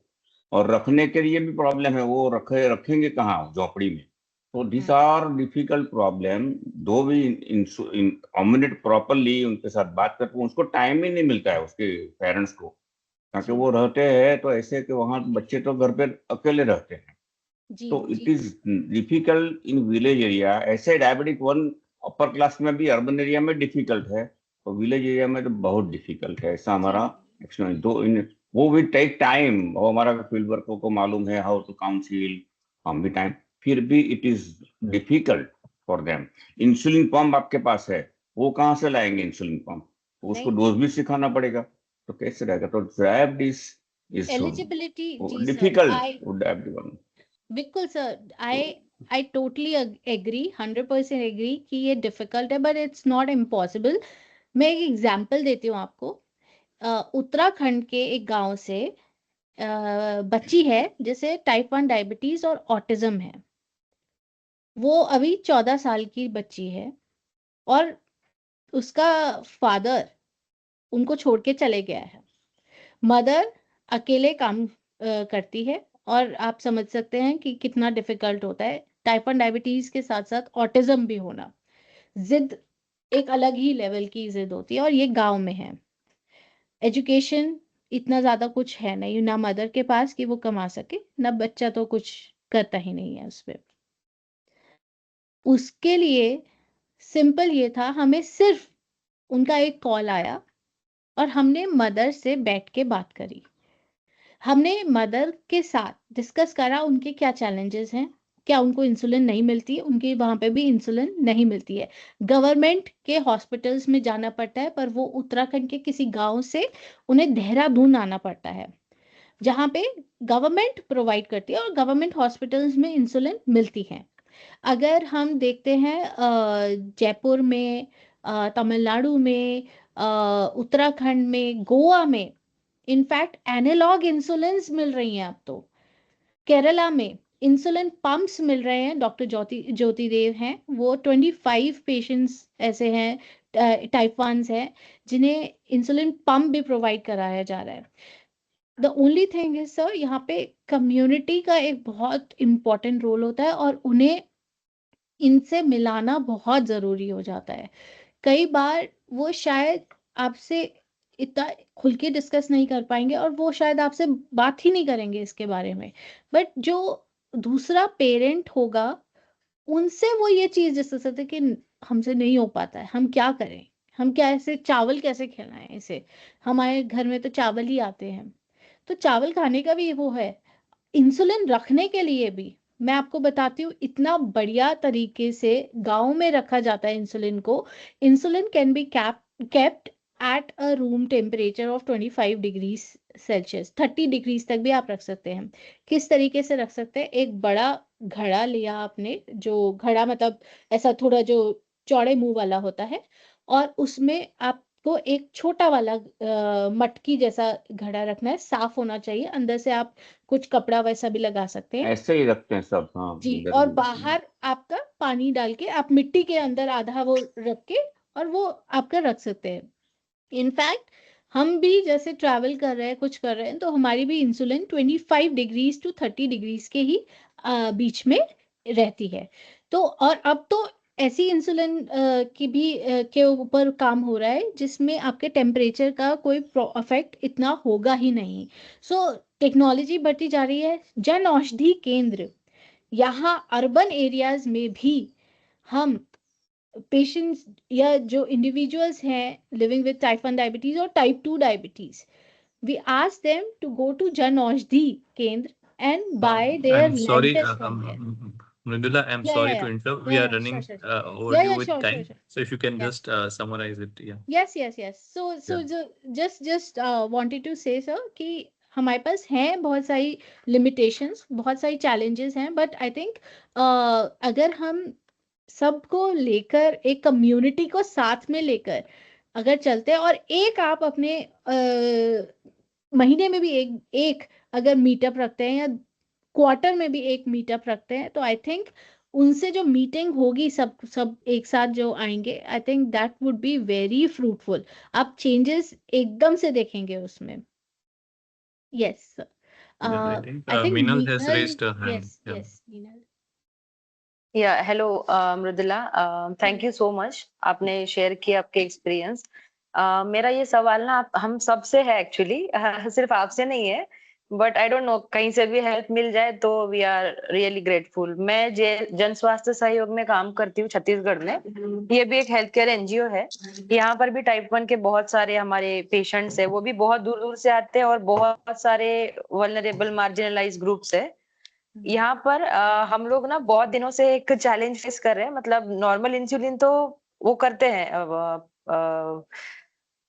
और रखने के लिए भी प्रॉब्लम है, वो रखेंगे कहाँ झोपड़ी में। तो दिस आर डिफिकल्ट प्रॉब्लम। दो भी कम्युनिकेट प्रॉपरली उनके साथ बात करते हैं, उसको टाइम ही नहीं मिलता है उसके पेरेंट्स को, ताकि वो रहते हैं तो ऐसे कि वहाँ बच्चे तो घर पे अकेले रहते हैं। जी तो इट जी is difficult in village area. ऐसे डायबिटिक 1 अपर क्लास में भी, अर्बन एरिया में डिफिकल्ट है, तो विलेज एरिया में तो बहुत डिफिकल्ट है, ऐसा हमारा एक्सपीरियंस। दो इन वो भी टेक टाइम, वो हमारा फील्ड वर्कों को मालूम है हाउ टू काउंसिल, हम भी टाइम, फिर भी it is difficult for them. Insulin pump आपके पास है, वो कहाँ से लाएंगे इंसुलिन पंप? तो उसको नहीं डोज भी सिखाना पड़ेगा, तो कैसे रहेगा? तो डायबिटीज इज एलिजिबिलिटी जी सर डिफिकल्ट आई डायबिटीज। बिल्कुल sir I totally agree 100% agree कि ये डिफिकल्ट है बट इट्स नॉट इम्पॉसिबल। मैं एक एग्जांपल देती हूँ आपको। उत्तराखंड के एक गांव से बच्ची है जिसे टाइप 1 डायबिटीज और ऑटिज्म है। वो अभी 14 साल की बच्ची है और उसका फादर उनको छोड़ के चले गया है। मदर अकेले काम करती है और आप समझ सकते हैं कि कितना डिफिकल्ट होता है टाइप 1 डायबिटीज के साथ साथ ऑटिज्म भी होना। जिद एक अलग ही लेवल की जिद होती है और ये गांव में है। एजुकेशन इतना ज्यादा कुछ है नहीं ना मदर के पास कि वो कमा सके, ना बच्चा तो कुछ करता ही नहीं है उस पे। उसके लिए सिंपल ये था, हमें सिर्फ उनका एक कॉल आया और हमने मदर से बैठ के बात करी। हमने मदर के साथ डिस्कस करा उनके क्या चैलेंजेस हैं, क्या उनको इंसुलिन नहीं मिलती है, उनके वहां पे भी इंसुलिन नहीं मिलती है। गवर्नमेंट के हॉस्पिटल्स में जाना पड़ता है पर वो उत्तराखंड के किसी गांव से उन्हें देहरादून आना पड़ता है जहाँ पे गवर्नमेंट प्रोवाइड करती है और गवर्नमेंट हॉस्पिटल्स में इंसुलिन मिलती है। अगर हम देखते हैं जयपुर में, तमिलनाडु में, उत्तराखंड में, गोवा में इनफैक्ट एनालॉग इंसुलिन्स मिल रही हैं अब तो। केरला में इंसुलिन पंप्स मिल रहे हैं। डॉक्टर ज्योति देव हैं, वो 25 पेशेंट्स ऐसे हैं टाइप 1 हैं जिन्हें इंसुलिन पंप भी प्रोवाइड कराया जा रहा है। The only thing is sir, यहाँ पे कम्युनिटी का एक बहुत इंपॉर्टेंट रोल होता है और उन्हें इनसे मिलाना बहुत जरूरी हो जाता है। कई बार वो शायद आपसे इतना खुल के डिस्कस नहीं कर पाएंगे और वो शायद आपसे बात ही नहीं करेंगे इसके बारे में, बट जो दूसरा पेरेंट होगा उनसे वो ये चीज डिस्कस करते कि हमसे नहीं हो पाता है, हम क्या करें, हम क्या ऐसे चावल कैसे खिलाएं इसे, हमारे घर में तो चावल ही आते हैं। तो चावल खाने का भी वो है। इंसुलिन रखने के लिए भी मैं आपको बताती हूँ इतना बढ़िया तरीके से गांव में रखा जाता है इंसुलिन को। Insulin can be kept at a room temperature of 25 degree Celsius, 30 degrees तक भी आप रख सकते हैं। किस तरीके से रख सकते हैं? एक बड़ा घड़ा लिया आपने, जो घड़ा मतलब ऐसा थोड़ा जो चौड़े मुंह वाला होता है, और उसमें आपको एक छोटा वाला मटकी जैसा घड़ा रखना है, साफ होना चाहिए, अंदर से आप कुछ कपड़ा वैसा भी लगा सकते हैं। ऐसे ही रखते हैं सब, हाँ, जी, इधर और भी। बाहर आपका पानी डाल के आप मिट्टी के अंदर आधा वो रख के और वो आपका रख सकते हैं। इनफैक्ट हम भी जैसे ट्रैवल कर रहे हैं, कुछ कर रहे हैं, तो हमारी भी इंसुलिन 25 डिग्रीज टू 30 डिग्रीज के ही बीच में रहती है। तो और अब तो ऐसी इंसुलिन की भी के ऊपर काम हो रहा है जिसमें आपके टेम्परेचर का कोई इफेक्ट इतना होगा ही नहीं। सो टेक्नोलॉजी बढ़ती जा रही है। जन औषधि केंद्र यहाँ अर्बन एरियाज में भी हम पेशेंट्स या जो इंडिविजुअल्स हैं लिविंग विद टाइप 1 डायबिटीज और type 2 diabetes, we ask them to go to Jan Aushadhi Kendra and buy their I'm sorry, blood test from there. Mridula, I'm Yeah, sorry yeah, to yeah. interrupt. We Yeah, are yeah, running sure, sure. overdue Yeah, with sure, time. sure. So if you can Yeah. just summarize it. Yeah. Yes, yes, yes. So just wanted to say, sir, कि हमारे पास हैं बहुत सारी limitations, बहुत सारी challenges हैं, but I think अगर हम सबको लेकर एक community को साथ में लेकर अगर चलते हैं और एक आप अपने महीने में भी एक अगर मीटअप रखते हैं या क्वार्टर में भी एक मीटअप रखते हैं, तो आई थिंक उनसे जो मीटिंग होगी सब एक साथ जो आएंगे, I think that would be very fruitful. आप चेंजेस एकदम से देखेंगे उसमें. Yes, Yeah, I think I think Minal has raised her hand. Yes Yeah. Yes Minal. Yeah hello Mridula, thank you so much, आपने शेयर किया आपके एक्सपीरियंस. मेरा ये सवाल ना हम सबसे है एक्चुअली, सिर्फ आपसे नहीं है, बट आई डोंट नो, कहीं से भी हेल्प मिल जाए तो वी आर रियली ग्रेटफुल. मैं जन स्वास्थ्य सहयोग में काम करती हूँ छत्तीसगढ़ में. ये भी एक हेल्थ केयर एनजीओ है. यहाँ पर भी टाइप 1 के बहुत सारे हमारे पेशेंट्स है, वो भी बहुत दूर दूर से आते हैं और बहुत सारे वल्नरेबल मार्जिनलाइज ग्रुप्स है. यहाँ पर हम लोग ना बहुत दिनों से एक चैलेंज फेस कर रहे हैं. मतलब नॉर्मल इंसुलिन तो वो करते हैं,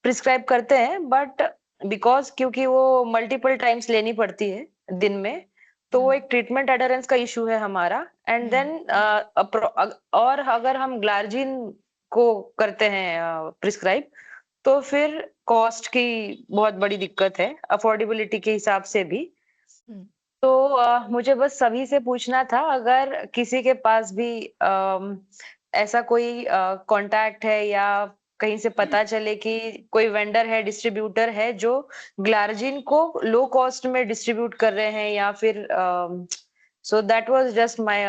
प्रिस्क्राइब करते हैं, बट बिकॉज क्योंकि वो मल्टीपल टाइम्स लेनी पड़ती है दिन में, तो वो एक ट्रीटमेंट एडरेंस का इशू है हमारा. एंड देन और अगर हम ग्लार्जिन को करते हैं प्रिस्क्राइब, तो फिर कॉस्ट की बहुत बड़ी दिक्कत है, अफोर्डेबिलिटी के हिसाब से भी. तो मुझे बस सभी से पूछना था, अगर किसी के पास भी ऐसा कोई कांटेक्ट है या कहीं से पता चले कि कोई वेंडर है, डिस्ट्रीब्यूटर है जो ग्लार्जिन को लो कॉस्ट में डिस्ट्रीब्यूट कर रहे हैं, या फिर so that was just my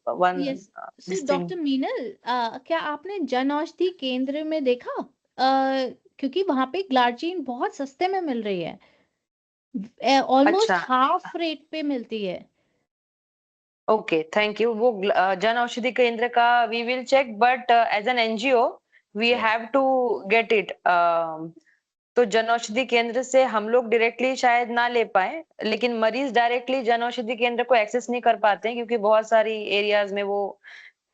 one. Yes, so doctor Meenal, क्या आपने जन औषधि केंद्र में देखा? क्योंकि वहां पे ग्लार्जिन बहुत सस्ते में मिल रही है, ऑलमोस्ट अच्छा, हाफ रेट पे मिलती है. Okay, thank you. वो जन औषधि केंद्र का we will check, but as an NGO we have to get it. तो जन औषधि केंद्र से हम लोग डायरेक्टली शायद ना ले पाए, लेकिन मरीज डायरेक्टली जन औषधि केंद्र को एक्सेस नहीं कर पाते हैं, क्योंकि बहुत सारी एरियाज में वो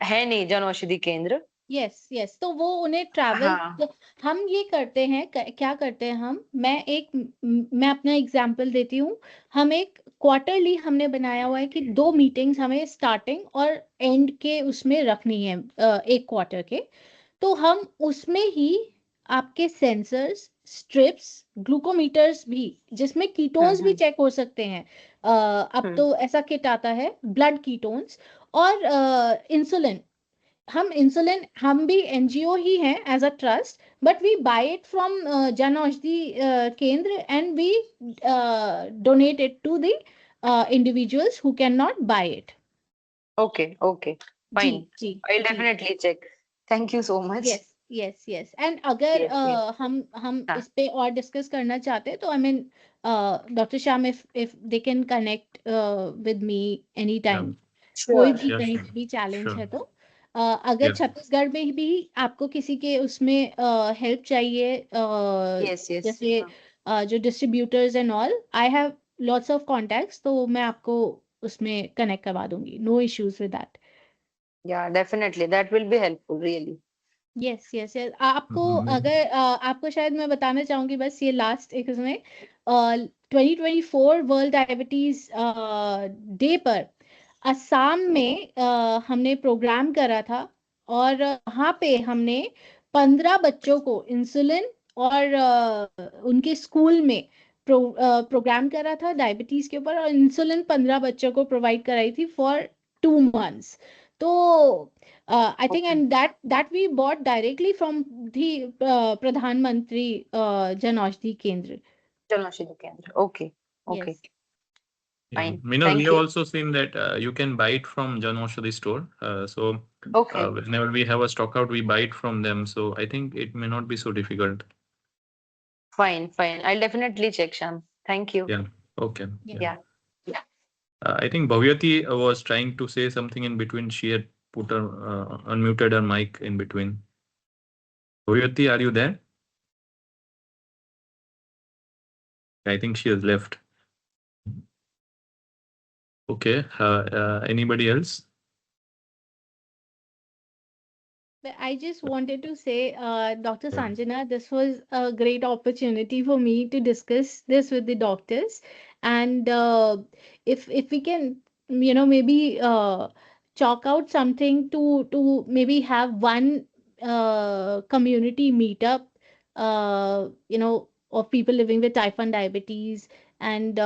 है नहीं जन औषधि केंद्र. यस यस, तो वो उन्हें ट्रैवल, हाँ, हम ये करते हैं, क्या करते हैं हम, मैं अपना एग्जांपल देती हूँ. हम एक क्वार्टरली हमने बनाया हुआ है कि 2 मीटिंग्स हमें स्टार्टिंग और एंड के उसमें रखनी है, एक क्वार्टर के. तो हम उसमें ही आपके सेंसर्स, स्ट्रिप्स, ग्लूकोमीटर्स भी, जिसमें कीटोन्स भी चेक हो सकते हैं. अब तो ऐसा किट आता है, ब्लड कीटोन्स और इंसुलिन. हम भी एनजीओ ही हैं as a trust, but we buy it from Jan Aushadhi Kendra and we donate it to the individuals who can not buy it. Okay okay, fine, जी I will definitely check. Thank you so much. Yes yes yes. And अगर Yes, yes. हम हाँ. इस पे और discuss करना चाहते हैं, तो I mean doctor Shyam, if they can connect with me any time, कोई भी Yeah, कहीं sure. भी चैलेंज Sure. है तो अगर Yeah. छत्तीसगढ़ में भी आपको किसी के उसमें हेल्प चाहिए, Yes, yes. जैसे जो distributors and all, I have lots of contacts, तो मैं आपको उसमें कनेक्ट करवा दूंगी. No issues with that. Yeah, definitely. That will be helpful, really. Yes yes yes. आपको अगर आपको शायद मैं बताना चाहूंगी बस ये लास्ट एक इसमें 2024 वर्ल्ड डायबिटीज डे पर असम में हमने प्रोग्राम करा था, और वहाँ पे हमने 15 बच्चों को इंसुलिन और उनके स्कूल में प्रोग्राम करा था डायबिटीज के ऊपर, और इंसुलिन 15 बच्चों को प्रोवाइड कराई थी फॉर 2 months. तो I think, Okay. and that we bought directly from the Pradhan Mantri Jan Aushadhi Kendra. Chalo, Shri Kendra. Okay. Okay. Yes. Yeah. Fine. Minal, Thank we have you. also seen that you can buy it from Jan Aushadhi store. So Okay. whenever we have a stock out, we buy it from them. So I think it may not be so difficult. Fine, fine. I'll definitely check, Sham. Thank you. Yeah. Okay. Yeah. Yeah. I think Bhavyati was trying to say something in between. She had put her unmuted her mic in between. Bhavyati, are you there? I think she has left. Okay. Anybody else? I just wanted to say, Dr. Sanjana, this was a great opportunity for me to discuss this with the doctors. And if we can, maybe chalk out something to maybe have one community meetup, of people living with type 1 diabetes. And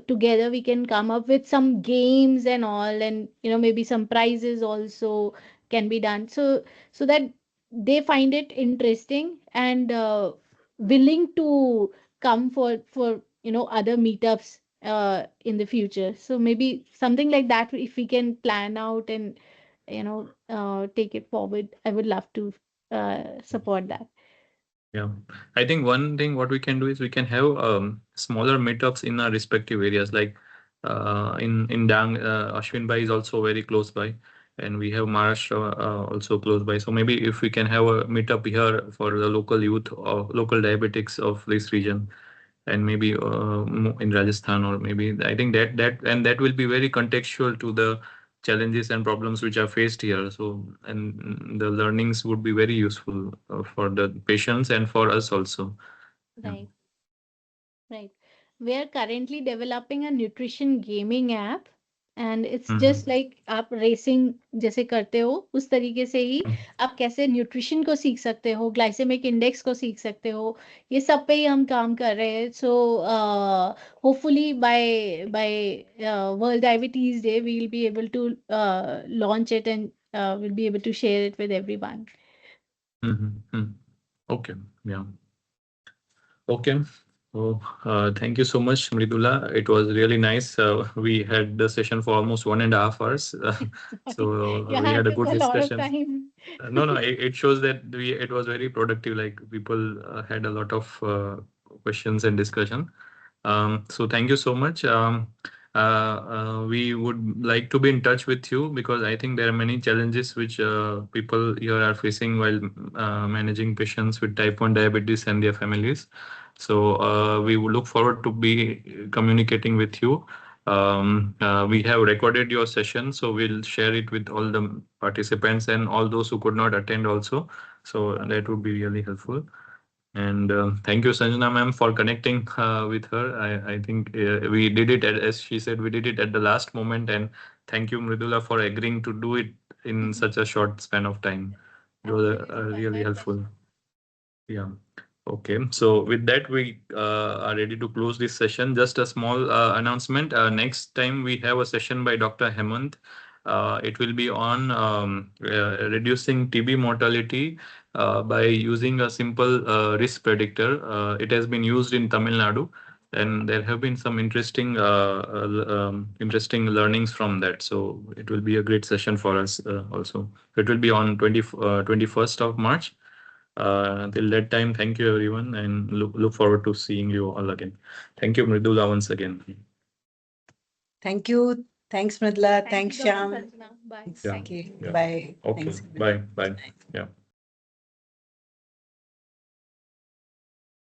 together we can come up with some games and all, and maybe some prizes also can be done. So that they find it interesting and willing to come for other meetups in the future. So maybe something like that, if we can plan out and take it forward, I would love to support that. Yeah, I think one thing what we can do is we can have smaller meetups in our respective areas. Like in Dang, Ashwin Bhai is also very close by, and we have Maharashtra also close by. So maybe if we can have a meetup here for the local youth or local diabetics of this region, and maybe in Rajasthan, or maybe I think that will be very contextual to the challenges and problems which are faced here. So, and the learnings would be very useful for the patients and for us also. Right. Right. We are currently developing a nutrition gaming app, and it's just like आप racing जैसे करते हो उस तरीके से ही आप कैसे nutrition को सीख सकते हो, ग्लाइसेमिक इंडेक्स को सीख सकते हो, ये सब पे ही हम काम कर रहे हैं. So hopefully by world diabetes day we will be able to launch it and will be able to share it with everyone. Okay. Yeah. Okay. So, thank you so much, Mridula. It was really nice. We had the session for almost 1.5 hours. So Yeah, we had a took good a lot of discussion. time. No, it shows that it was very productive. Like people had a lot of questions and discussion. So thank you so much. We would like to be in touch with you because I think there are many challenges which people here are facing while managing patients with type 1 diabetes and their families. So we would look forward to be communicating with you. We have recorded your session, so we'll share it with all the participants and all those who could not attend also. So that would be really helpful. And thank you, Sanjana ma'am, for connecting with her. I think we did it, as she said, we did it at the last moment. And thank you, Mridula, for agreeing to do it in such a short span of time. It was really helpful. Yeah. Okay. So with that, we are ready to close this session. Just a small announcement. Next time we have a session by Dr. Hemant. It will be on reducing TB mortality by using a simple risk predictor. It has been used in Tamil Nadu, and there have been some interesting learnings from that. So it will be a great session for us also. It will be on 21st of March. Till that time, thank you everyone, and look forward to seeing you all again. Thank you, Mridula, once again. Thank you. Thanks, Mridula. Thank Thanks, you, Dr. Shyam. Sanjana. Bye. Thank you. Yeah. Bye. Okay. Thanks. Bye. Bye. Yeah.